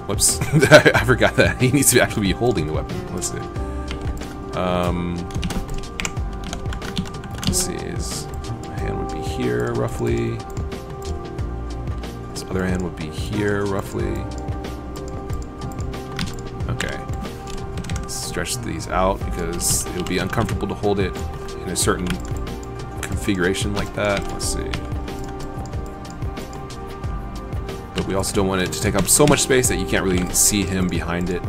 Whoops. I forgot that. He needs to actually be holding the weapon. Let's see. Let's see. His hand would be here, roughly. His other hand would be here, roughly. Okay. Let's stretch these out because it would be uncomfortable to hold it in a certain configuration like that. Let's see. But we also don't want it to take up so much space that you can't really see him behind it.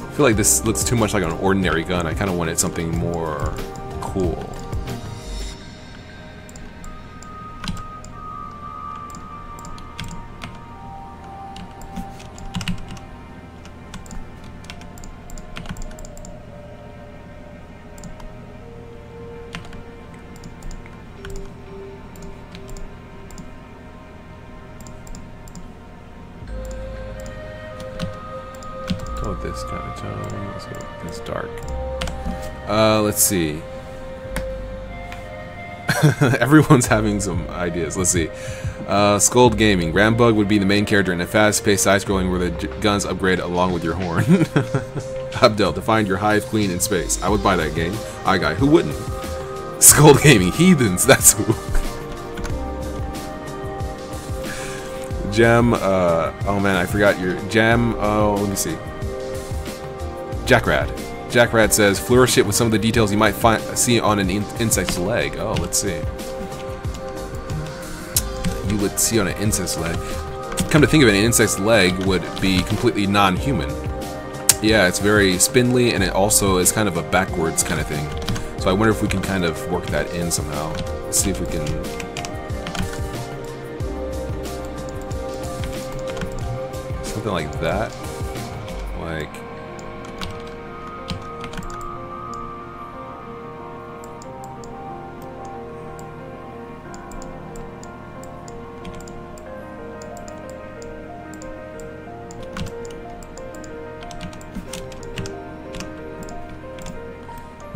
I feel like this looks too much like an ordinary gun. I kind of wanted something more cool. This kind of tone. Let's go with this dark. Let's see. Everyone's having some ideas. Let's see. Scold Gaming. Rambug would be the main character in a fast-paced side-scrolling where the guns upgrade along with your horn. Abdel, to find your hive queen in space. I would buy that game. Guy, who wouldn't? Scold Gaming. Heathens. That's who. Gem. Oh man, I forgot your Gem. Oh, let me see. Jackrad. Jackrad says, flourish it with some of the details you might see on an insect's leg. Oh, let's see. You would see on an insect's leg. Come to think of it, an insect's leg would be completely non-human. Yeah, it's very spindly, and it also is kind of a backwards kind of thing. So I wonder if we can kind of work that in somehow. Let's see if we can... Something like that. Like...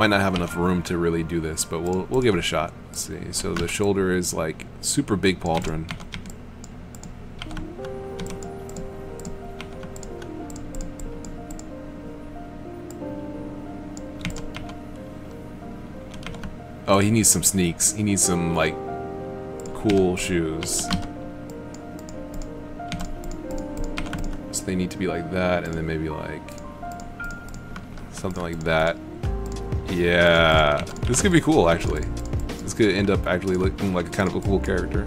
Might not have enough room to really do this, but we'll give it a shot. Let's see. So the shoulder is like super big pauldron. Oh, he needs some sneaks. He needs some like cool shoes. So they need to be like that, and then maybe like something like that. Yeah, this could be cool actually. This could end up actually looking like kind of a cool character.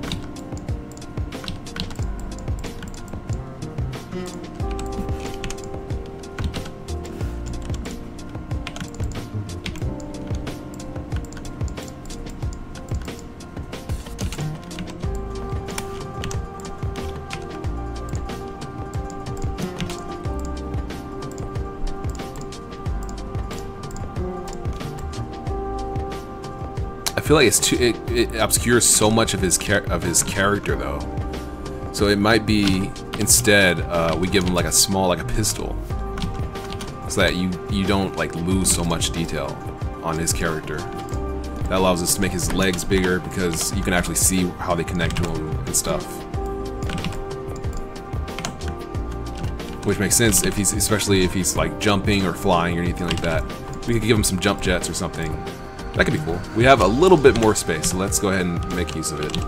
I feel like it's too. It obscures so much of his character though. So it might be instead we give him like a small, like a pistol, so that you don't like lose so much detail on his character. That allows us to make his legs bigger because you can actually see how they connect to him and stuff. Which makes sense if he's, especially if he's like jumping or flying or anything like that. We could give him some jump jets or something. That could be cool. We have a little bit more space, so let's go ahead and make use of it. We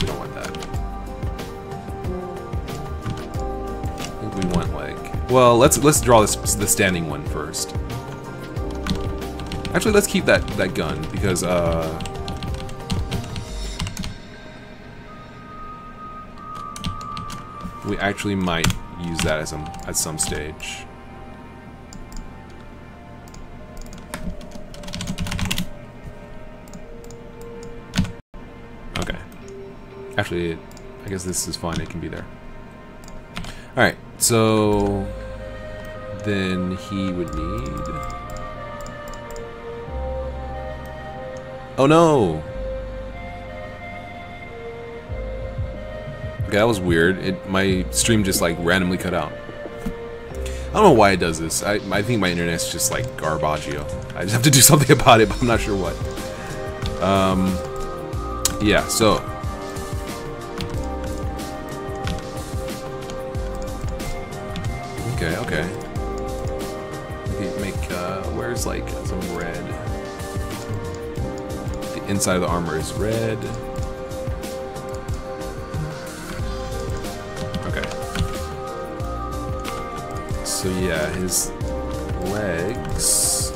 don't want that. I think we want like, well, let's draw the standing one first. Actually, let's keep that gun because we actually might use that at some stage. Okay. Actually, I guess this is fine. It can be there. Alright, so then he would need... Oh no! Okay, that was weird. My stream just like randomly cut out. I don't know why it does this. I think my internet's just like garbaggio. I just have to do something about it, but I'm not sure what. Yeah, so okay. Make where's like some red. The inside of the armor is red. So yeah, his legs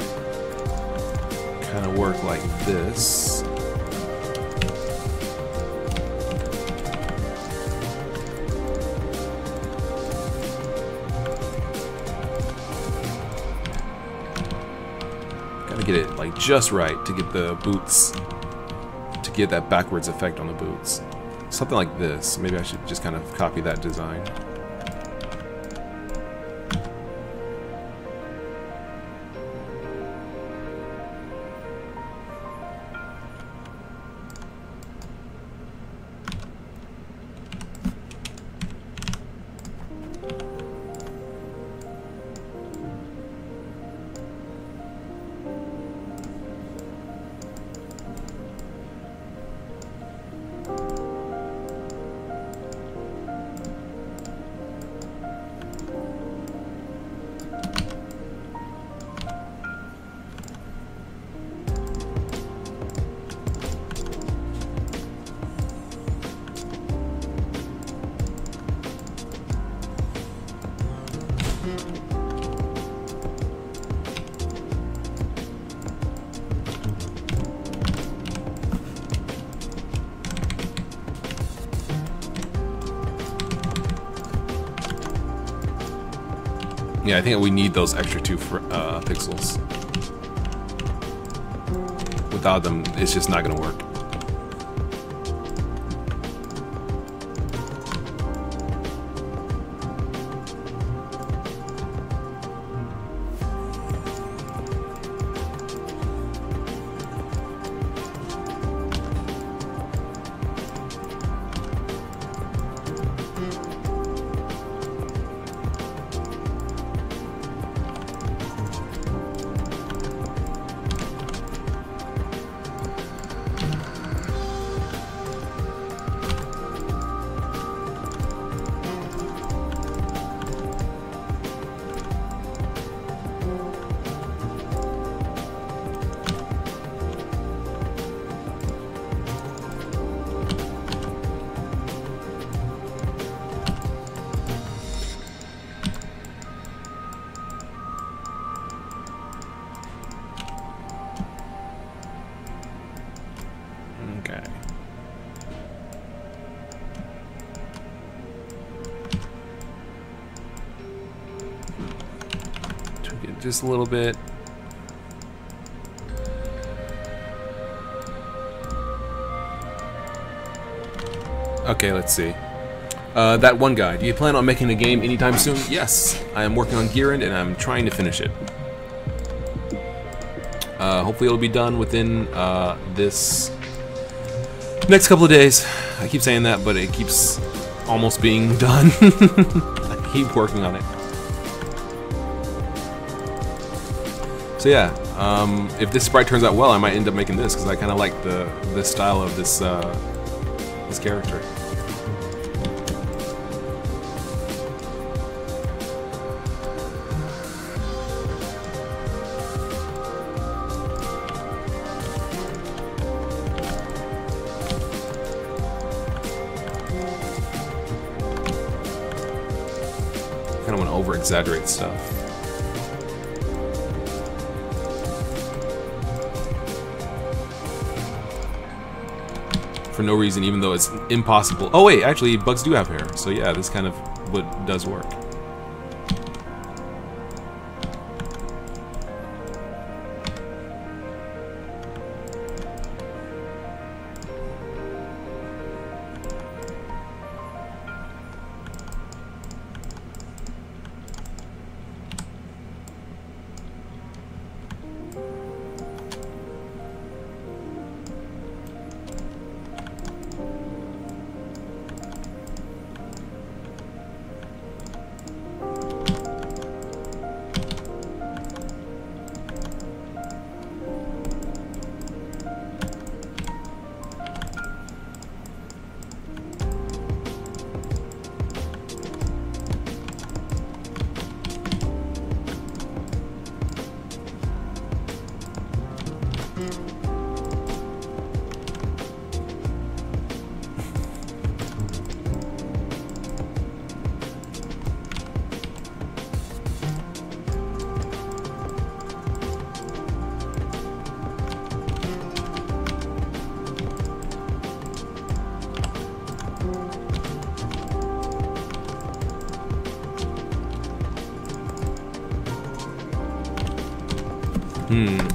kind of work like this. Gotta get it like just right to get the boots, to get that backwards effect on the boots. Something like this. Maybe I should just kind of copy that design. Yeah, I think we need those extra 2 pixels. Without them, it's just not gonna work. Okay. Tweak it just a little bit. Okay, let's see. That one guy. Do you plan on making a game anytime soon? Yes. I am working on Gearend and I'm trying to finish it. Hopefully it'll be done within this next couple of days. I keep saying that, but it keeps almost being done. I keep working on it. So yeah, if this sprite turns out well, I might end up making this because I kind of like the style of this this character. I kind of want to over-exaggerate stuff. For no reason, even though it's impossible. Oh wait, actually, bugs do have hair. So yeah, this kind of what does work.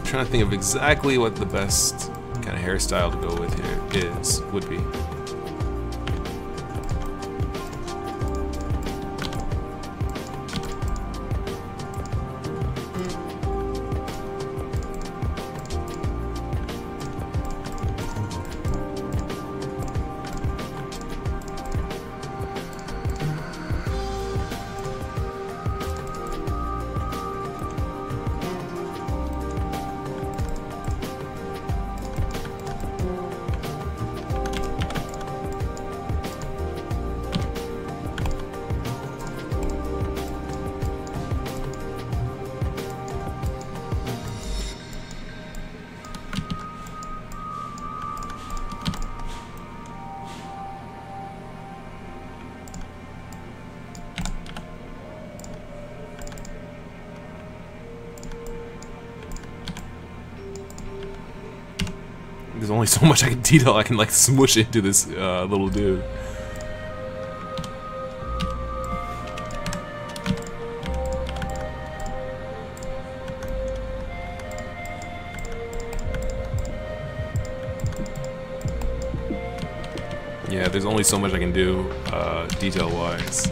Trying to think of exactly what the best kind of hairstyle to go with here would be. There's only so much I can detail. I can like smush into this little dude. Yeah, there's only so much I can do detail-wise.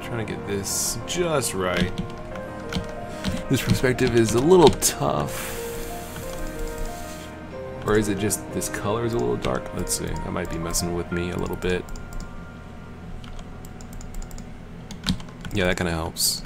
Trying to get this just right. This perspective is a little tough. Or is it just this color is a little dark? Let's see. That might be messing with me a little bit. Yeah, that kind of helps.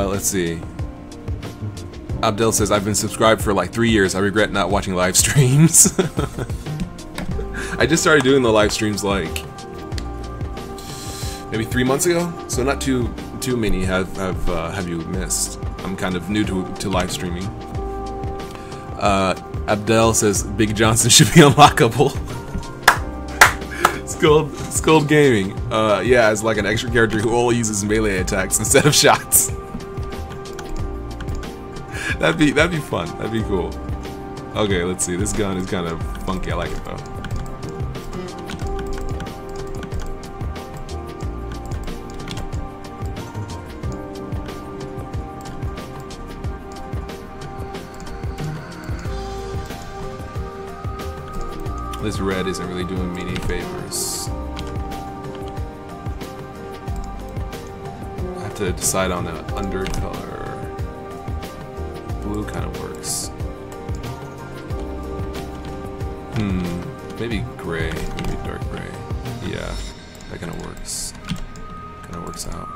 Let's see. Abdel says, I've been subscribed for like 3 years. I regret not watching live streams. I just started doing the live streams like maybe 3 months ago, so not too many have you missed. I'm kind of new to live streaming. Abdel says Big Johnson should be unlockable. Scold Gaming. Yeah, as like an extra character who only uses melee attacks instead of shots. That'd be fun. That'd be cool. Okay, let's see. This gun is kind of funky. I like it though. This red isn't really doing me any favors. I have to decide on an undercolor. Blue kind of works. Maybe gray, maybe dark gray. Yeah, that kind of works. Kind of works out.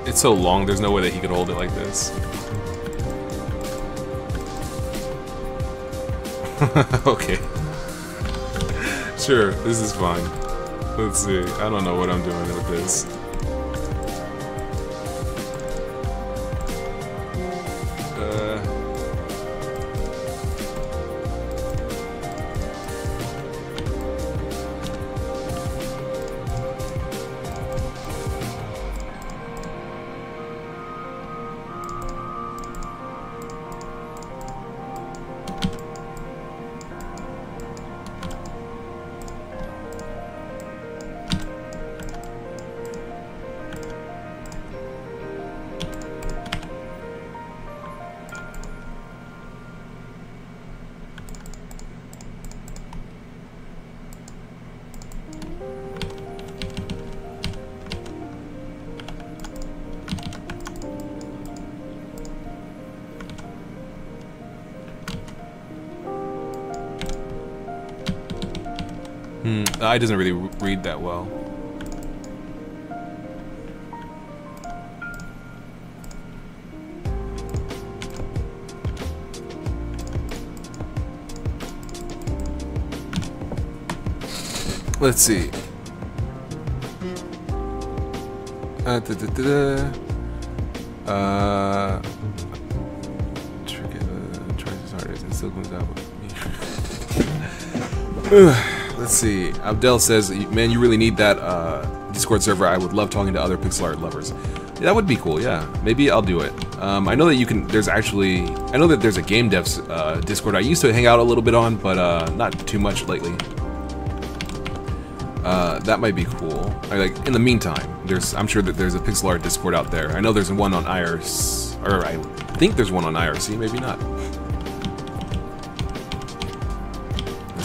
It's so long, there's no way that he could hold it like this. Okay. Sure, this is fine. Let's see. I don't know what I'm doing with this. Eye doesn't really read that well. Let's see. Let's see. Abdel says, "Man, you really need that Discord server. I would love talking to other pixel art lovers." Yeah, that would be cool. Yeah, maybe I'll do it. I know that you can. There's actually. I know that there's a game devs Discord I used to hang out a little bit on, but not too much lately. That might be cool. Like in the meantime, I'm sure that there's a pixel art Discord out there. I know there's one on IRC, or I think there's one on IRC. Maybe not.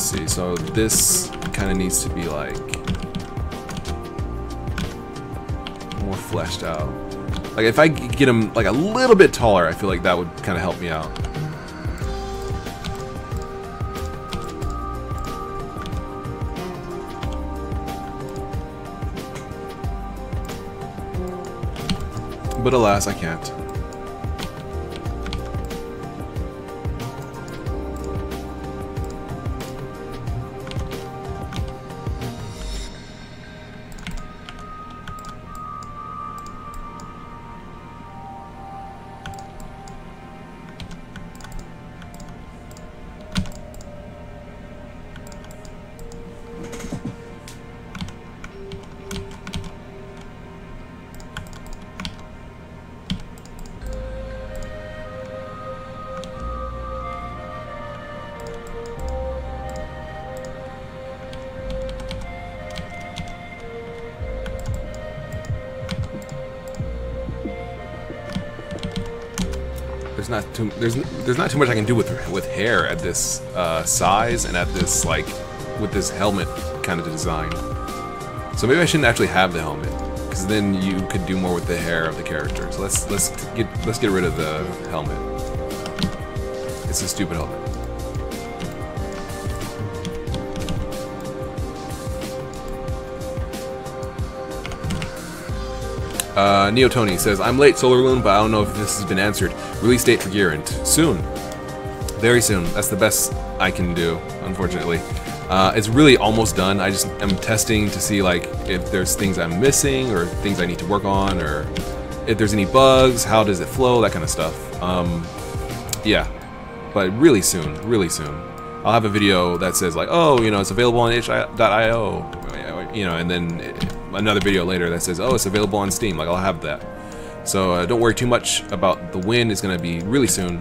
let's see. So this kind of needs to be like more fleshed out. Like if I get him like a little bit taller, I feel like that would kind of help me out. But alas, I can't. There's not too much I can do with hair at this size and at this like with this helmet kind of design. So maybe I shouldn't actually have the helmet, because then you could do more with the hair of the character. So let's get rid of the helmet. It's a stupid helmet. Neo Tony says, I'm late, Solar Loon, but I don't know if this has been answered. Release date for Gearend. Soon. Very soon. That's the best I can do, unfortunately. It's really almost done. I just am testing to see like if there's things I'm missing or things I need to work on, or if there's any bugs, how does it flow, that kind of stuff. Yeah. But really soon. Really soon. I'll have a video that says like, oh, you know, it's available on itch.io, you know, and then another video later that says, oh, it's available on Steam. Like, I'll have that. So don't worry too much about the win. It's going to be really soon.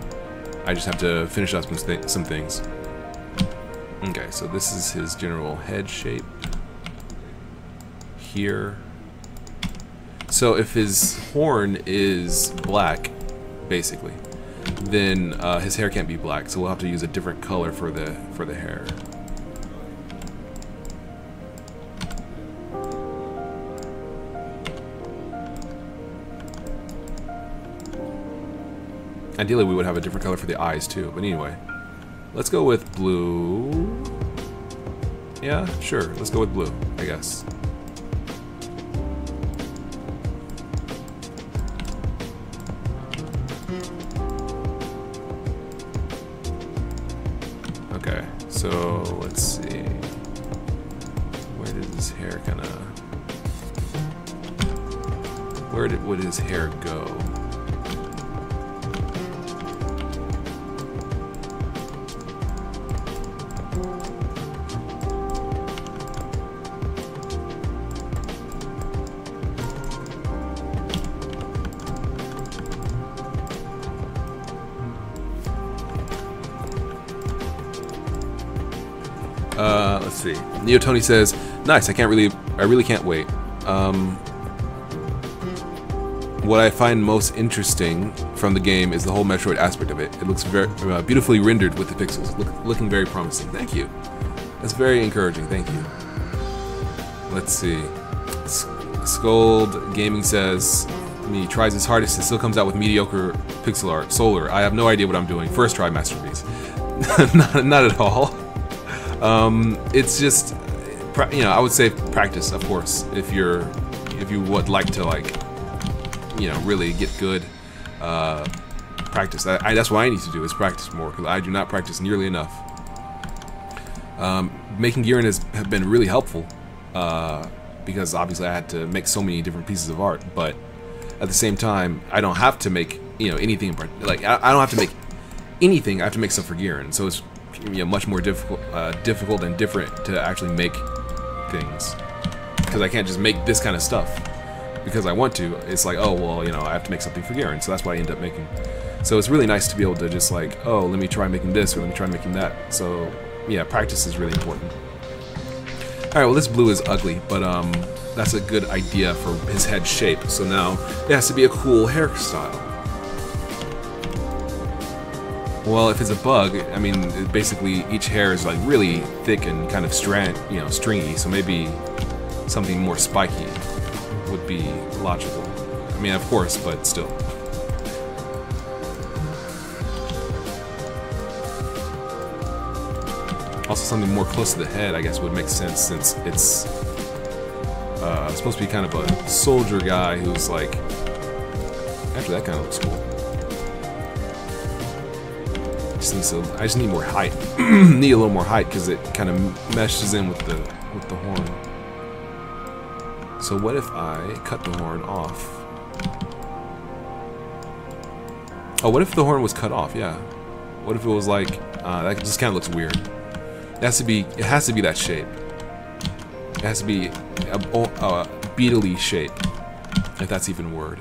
I just have to finish up some things. Okay, so this is his general head shape. Here. So if his horn is black, basically, then his hair can't be black. So we'll have to use a different color for the hair. Ideally, we would have a different color for the eyes, too. But anyway, let's go with blue. Yeah, sure. Let's go with blue, I guess. Okay, so let's see. Where did his hair kind of... would his hair go? Let's see. Neo Tony says, "Nice. I really can't wait." What I find most interesting from the game is the whole Metroid aspect of it. It looks very beautifully rendered with the pixels, looking very promising. Thank you. That's very encouraging. Thank you. Let's see. Scold Gaming says, he tries his hardest and still comes out with mediocre pixel art. Solar, I have no idea what I'm doing. First try masterpiece. not at all. It's just, you know, I would say practice, of course, if you would like to, like, you know, really get good. Practice. That's what I need to do, is practice more, because I do not practice nearly enough. Making Gearend has been really helpful, because obviously I had to make so many different pieces of art, but at the same time, I don't have to make, you know, anything, like, I don't have to make anything. I have to make stuff for Gearend, so it's, you know, much more difficult and different to actually make things, because I can't just make this kind of stuff because I want to. It's like, oh, well, you know, I have to make something for Gearend, so that's what I end up making. So it's really nice to be able to just like, oh, let me try making this, or let me try making that. So yeah, practice is really important. Alright, well, this blue is ugly, but that's a good idea for his head shape. So now it has to be a cool hairstyle. Well, if it's a bug, I mean, basically each hair is like really thick and kind of stringy. So maybe something more spiky would be logical. I mean, of course, but still. Also, something more close to the head, I guess, would make sense since it's supposed to be kind of a soldier guy who's like. Actually, that kind of looks cool. I just need more height. Need a little more height because it kind of meshes in with the horn. So what if I cut the horn off? Oh, what if the horn was cut off? Yeah. What if it was like that? Just kind of looks weird. It has to be that shape. It has to be a beetle-y shape, if that's even a word.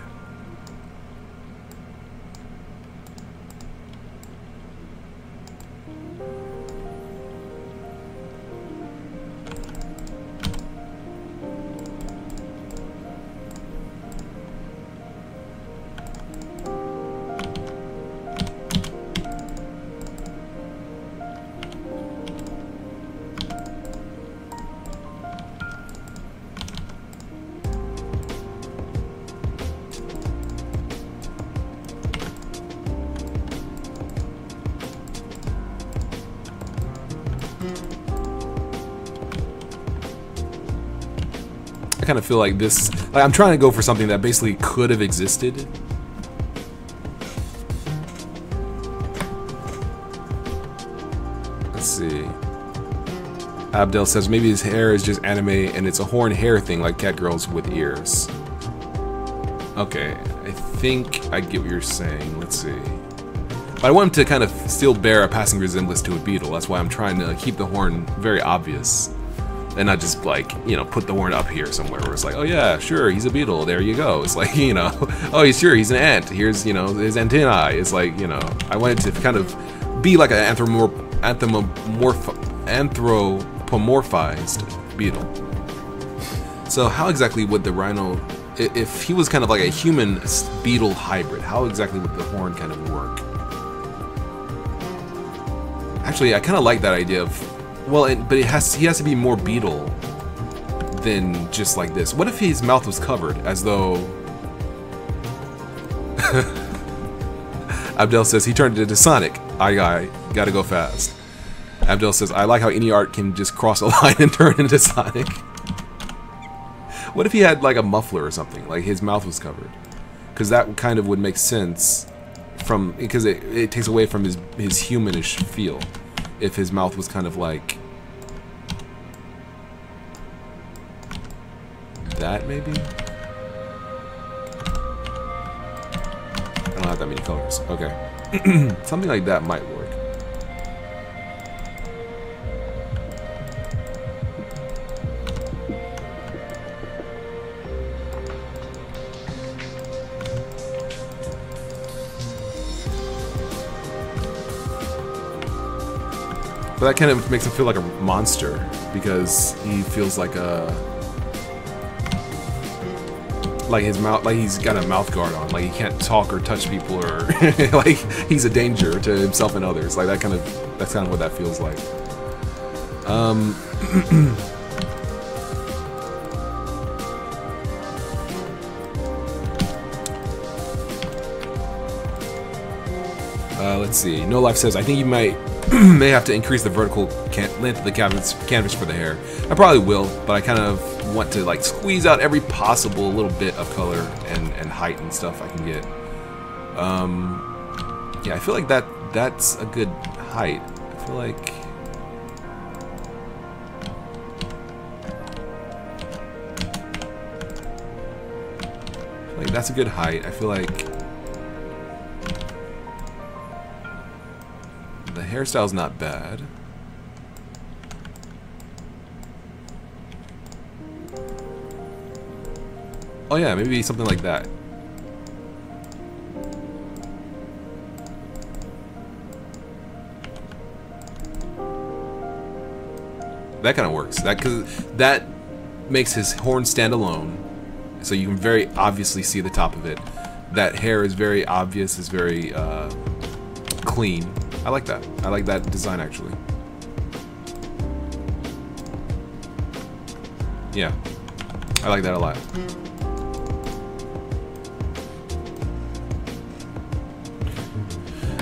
I kind of feel like this, like I'm trying to go for something that basically could have existed. Let's see. Abdel says maybe his hair is just anime and it's a horn hair thing like cat girls with ears. Okay, I think I get what you're saying. Let's see. But I want him to kind of still bear a passing resemblance to a beetle. That's why I'm trying to keep the horn very obvious. And not just like, you know, put the horn up here somewhere where it's like, oh yeah, sure, he's a beetle, there you go. It's like, you know, oh, he's sure, he's an ant. Here's, you know, his antennae. It's like, you know, I wanted to kind of be like an anthropomorphized beetle. So how exactly would the rhino, if he was kind of like a human beetle hybrid, how exactly would the horn kind of work? Actually, I kind of like that idea of, well, but he has to be more beetle than just like this. What if his mouth was covered, as though... Abdel says he turned into Sonic. I gotta go fast. Abdel says, I like how any art can just cross a line and turn into Sonic. What if he had like a muffler or something, like his mouth was covered? Because that kind of would make sense from, because it takes away from his humanish feel. If his mouth was kind of like that, maybe? I don't have that many colors. Okay. Something like that might work. But that kind of makes him feel like a monster, because he feels like his mouth, like he's got a mouth guard on, like he can't talk or touch people, or like he's a danger to himself and others. Like that's kind of what that feels like. Let's see. No Life says, I think you may have to increase the vertical length of the canvas for the hair. I probably will, but I kind of want to like squeeze out every possible little bit of color and height and stuff I can get. Yeah, I feel like that's a good height. I feel like that's a good height. I feel like the hairstyle's not bad. Oh yeah, maybe something like that. That kind of works. That makes his horn stand alone, so you can very obviously see the top of it. That hair is very obvious, is very clean. I like that. I like that design actually. Yeah, I like that a lot.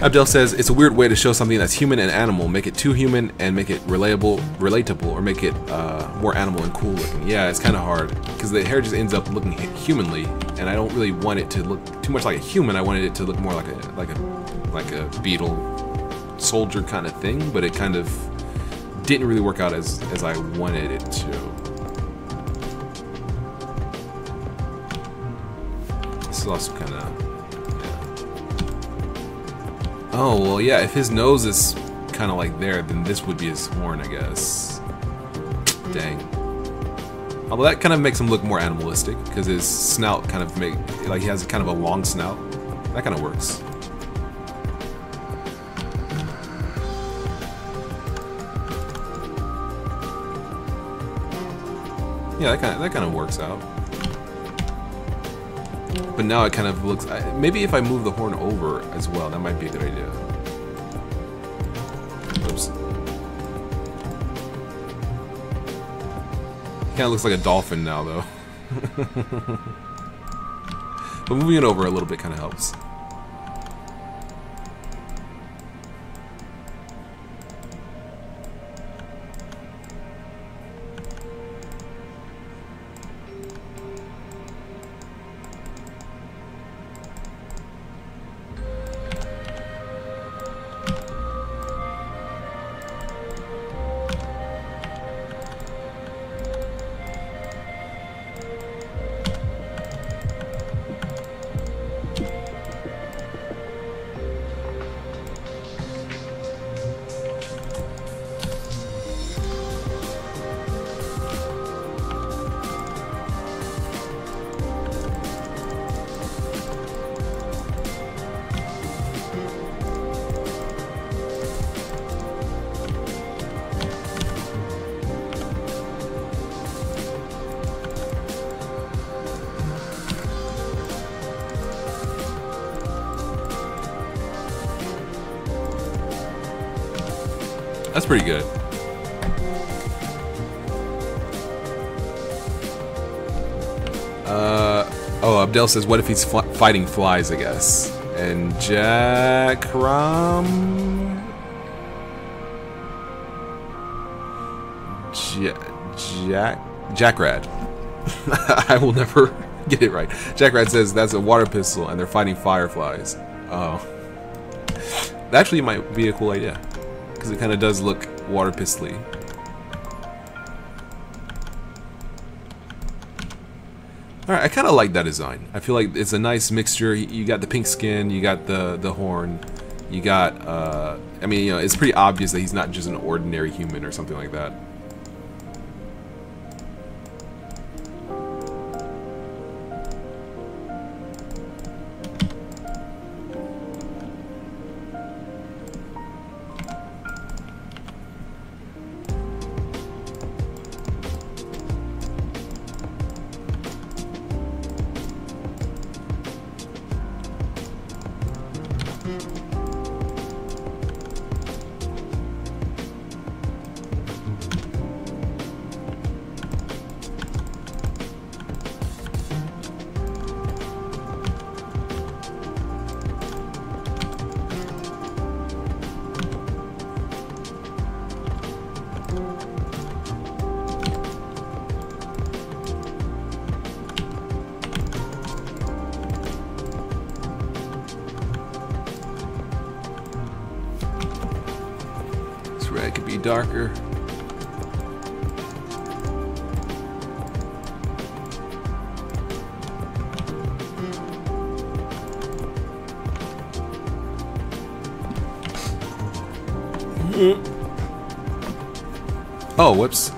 Abdel says, it's a weird way to show something that's human and animal. Make it too human and make it relatable, or make it more animal and cool looking. Yeah, it's kind of hard because the hair just ends up looking humanly, and I don't really want it to look too much like a human. I wanted it to look more like a beetle soldier kind of thing, but it kind of didn't really work out as I wanted it to. This is also kind of. Oh, well, yeah, if his nose is kind of like there, then this would be his horn, I guess. Dang. Although that kind of makes him look more animalistic, because his snout kind of he has kind of a long snout. That kind of works. Yeah, that kind of works out. But now it kind of looks... maybe if I move the horn over as well, that might be a good idea. Oops. Kind of looks like a dolphin now, though. But moving it over a little bit kind of helps. That's pretty good. Oh, Abdel says, what if he's fighting flies, I guess? And Jackrad. I will never get it right. Jackrad says that's a water pistol and they're fighting fireflies. Oh. That actually might be a cool idea. Because it kind of does look water pistol-y. Alright, I kind of like that design. I feel like it's a nice mixture. You got the pink skin, you got the horn, you got, I mean, you know, it's pretty obvious that he's not just an ordinary human or something like that. It could be darker. Oh, whoops.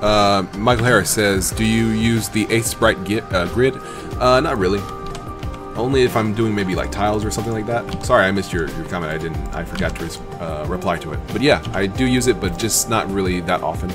Michael Harris says, do you use the 8th sprite grid? Not really. Only if I'm doing maybe like tiles or something like that. Sorry, I missed your comment. I forgot to reply to it. But yeah, I do use it, but just not really that often.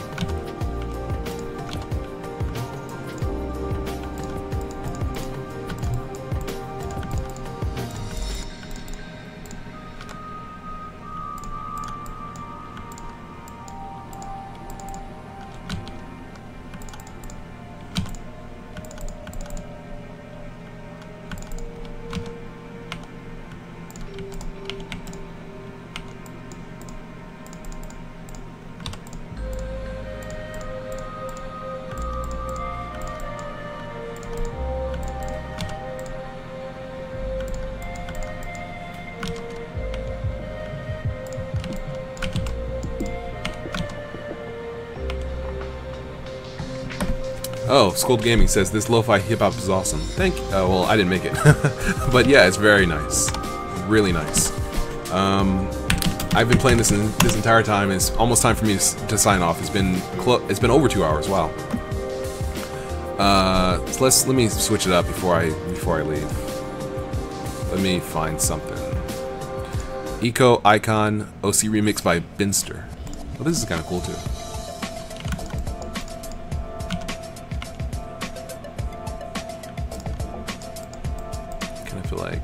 Oh, Scold Gaming says this lo-fi hip-hop is awesome. Thank you. Well, I didn't make it. But yeah, it's very nice. Really nice. I've been playing this this entire time. It's almost time for me to sign off. It's been over 2 hours. Wow. So let me switch it up before I leave. Let me find something. Eco Icon OC remix by Binster. Well, this is kind of cool too. Kind of feel like.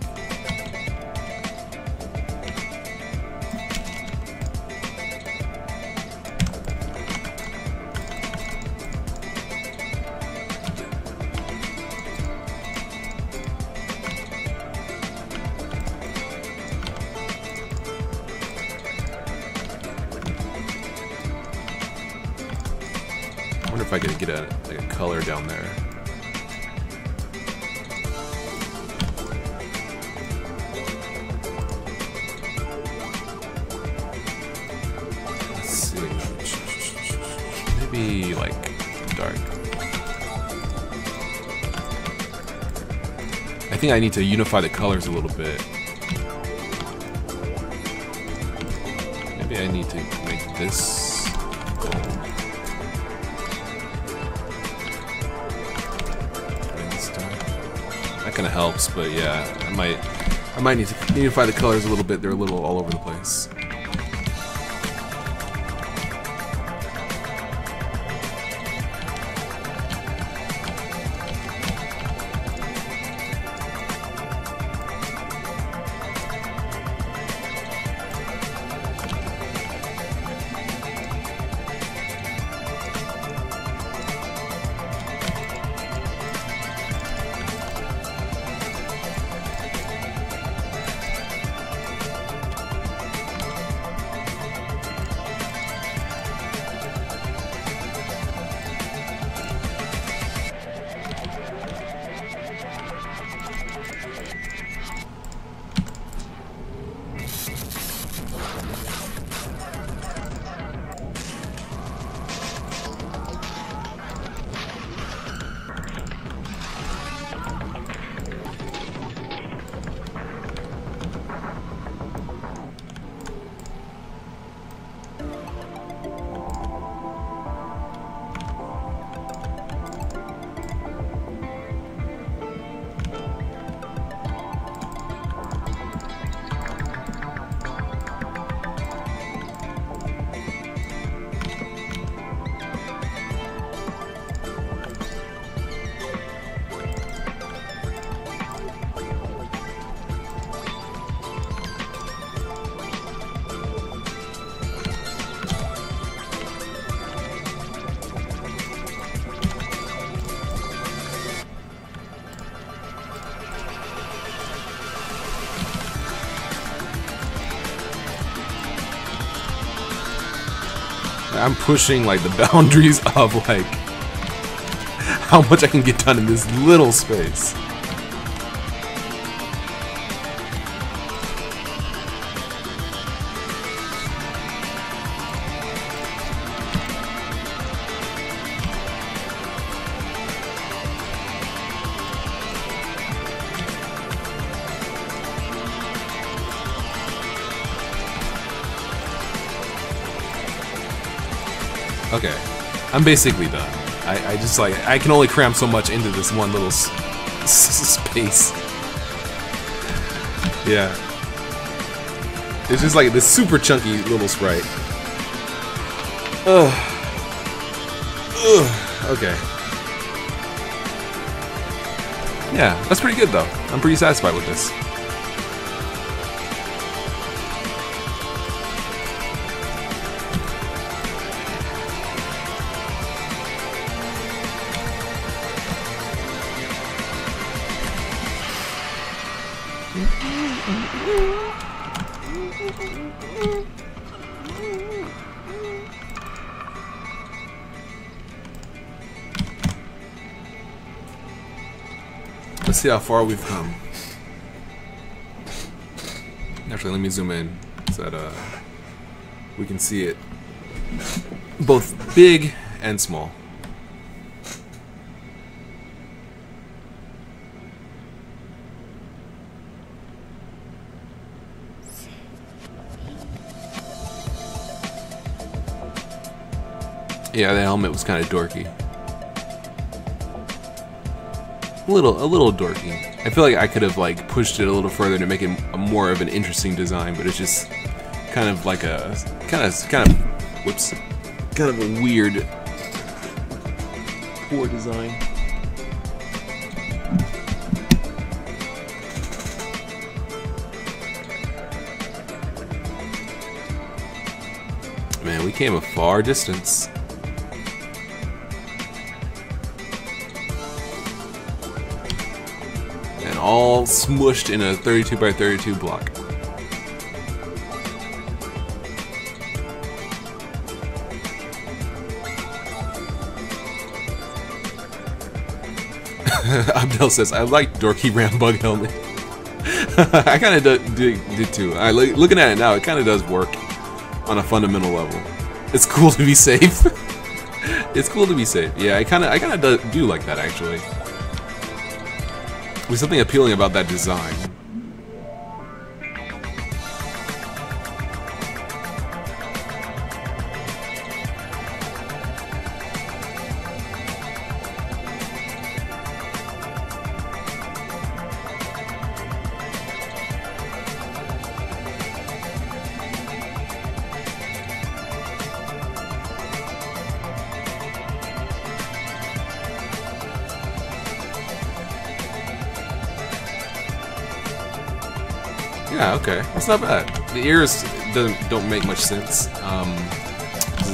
I wonder if I could get a color down there. Let's see. Maybe like dark. I think I need to unify the colors a little bit. Maybe I need to make this gold. That kind of helps, but yeah, I might need to unify the colors a little bit. They're a little all over the place. I'm pushing like the boundaries of like how much I can get done in this little space. Okay, I'm basically done. I just like, I can only cram so much into this one little space. Yeah. It's just like this super chunky little sprite. Ugh. Ugh. Okay. Yeah, that's pretty good though. I'm pretty satisfied with this. Let's see how far we've come. Actually, let me zoom in so that we can see it both big and small. Yeah, the helmet was kind of dorky. A little dorky. I feel like I could have like pushed it a little further to make it more of an interesting design, but it's just kind of like a kind of whoops, kind of a weird, poor design. Man, we came a far distance. And all smushed in a 32 by 32 block. Abdel says, I like dorky Rambug helmet. I kind of did too. Looking at it now, it kind of does work on a fundamental level. It's cool to be safe. It's cool to be safe. Yeah, I kind of do like that actually. There's something appealing about that design. Yeah, okay, that's not bad. The ears don't make much sense.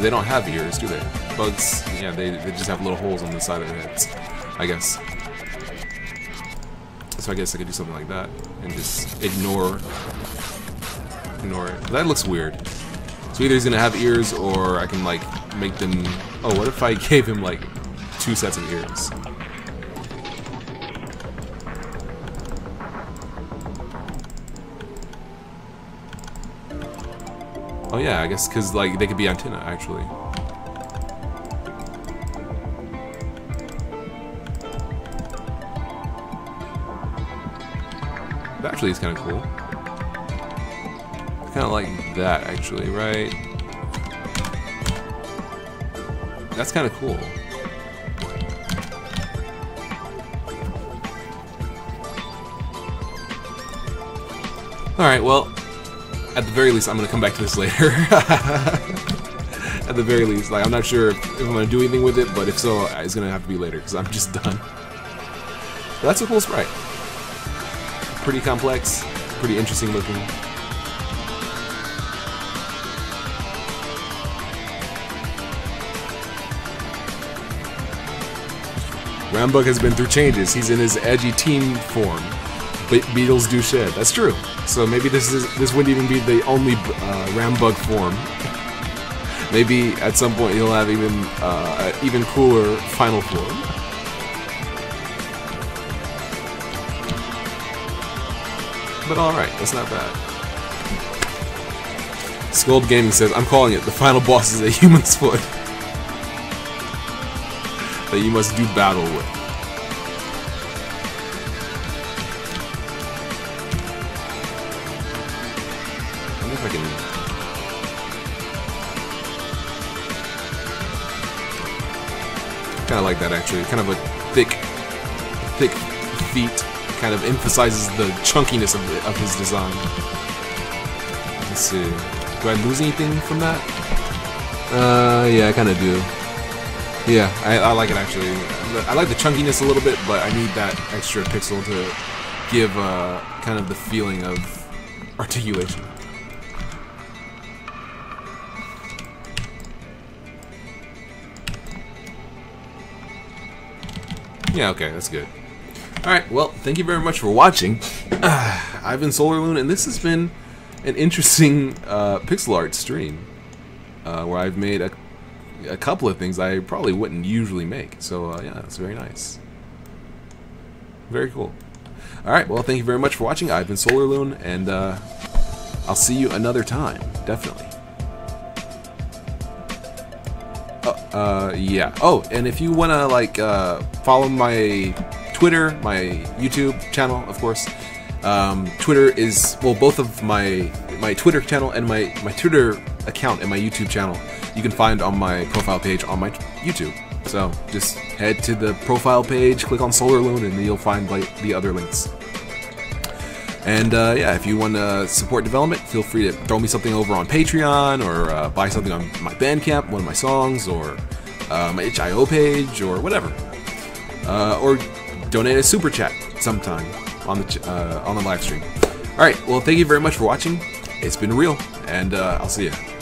They don't have ears, do they? Bugs, yeah, they just have little holes on the side of their heads, I guess. So I guess I could do something like that and just ignore it. That looks weird. So either he's gonna have ears, or I can like make them. Oh, what if I gave him like 2 sets of ears? Oh yeah, I guess because like they could be antenna actually. That actually is kind of cool. Kind of like that actually, right? That's kind of cool. All right, well. At the very least, I'm gonna come back to this later. At the very least, like I'm not sure if I'm gonna do anything with it, but if so, it's gonna have to be later because I'm just done. But that's a cool sprite. Pretty complex, pretty interesting looking. Rambug has been through changes. He's in his edgy teen form. Beetles do shed. That's true. So maybe this wouldn't even be the only Rambug form. Maybe at some point he'll have an even cooler final form. But alright, that's not bad. Scold Gaming says, I'm calling it, the final boss is a human's foot that you must do battle with. I can kind of like that actually. Kind of a thick feet. Kind of emphasizes the chunkiness of his design. Let's see. Do I lose anything from that? Yeah, I kind of do. Yeah, I like it actually. I like the chunkiness a little bit, but I need that extra pixel to give kind of the feeling of articulation. Yeah, okay, that's good. Alright, well, thank you very much for watching. I've been SolarLoon, and this has been an interesting pixel art stream where I've made a couple of things I probably wouldn't usually make. So, yeah, it's very nice. Very cool. Alright, well, thank you very much for watching. I've been SolarLoon, and I'll see you another time, definitely. Yeah. Oh, and if you wanna like follow my Twitter, my YouTube channel, of course. Twitter is, well, both of my Twitter channel and my Twitter account and my YouTube channel you can find on my profile page on my YouTube. So just head to the profile page, click on Solar Loon, and you'll find like the other links. And yeah, if you want to support development, feel free to throw me something over on Patreon, or buy something on my Bandcamp, one of my songs, or my itch.io page, or whatever. Or donate a super chat sometime on the live stream. All right, well, thank you very much for watching. It's been real, and I'll see you.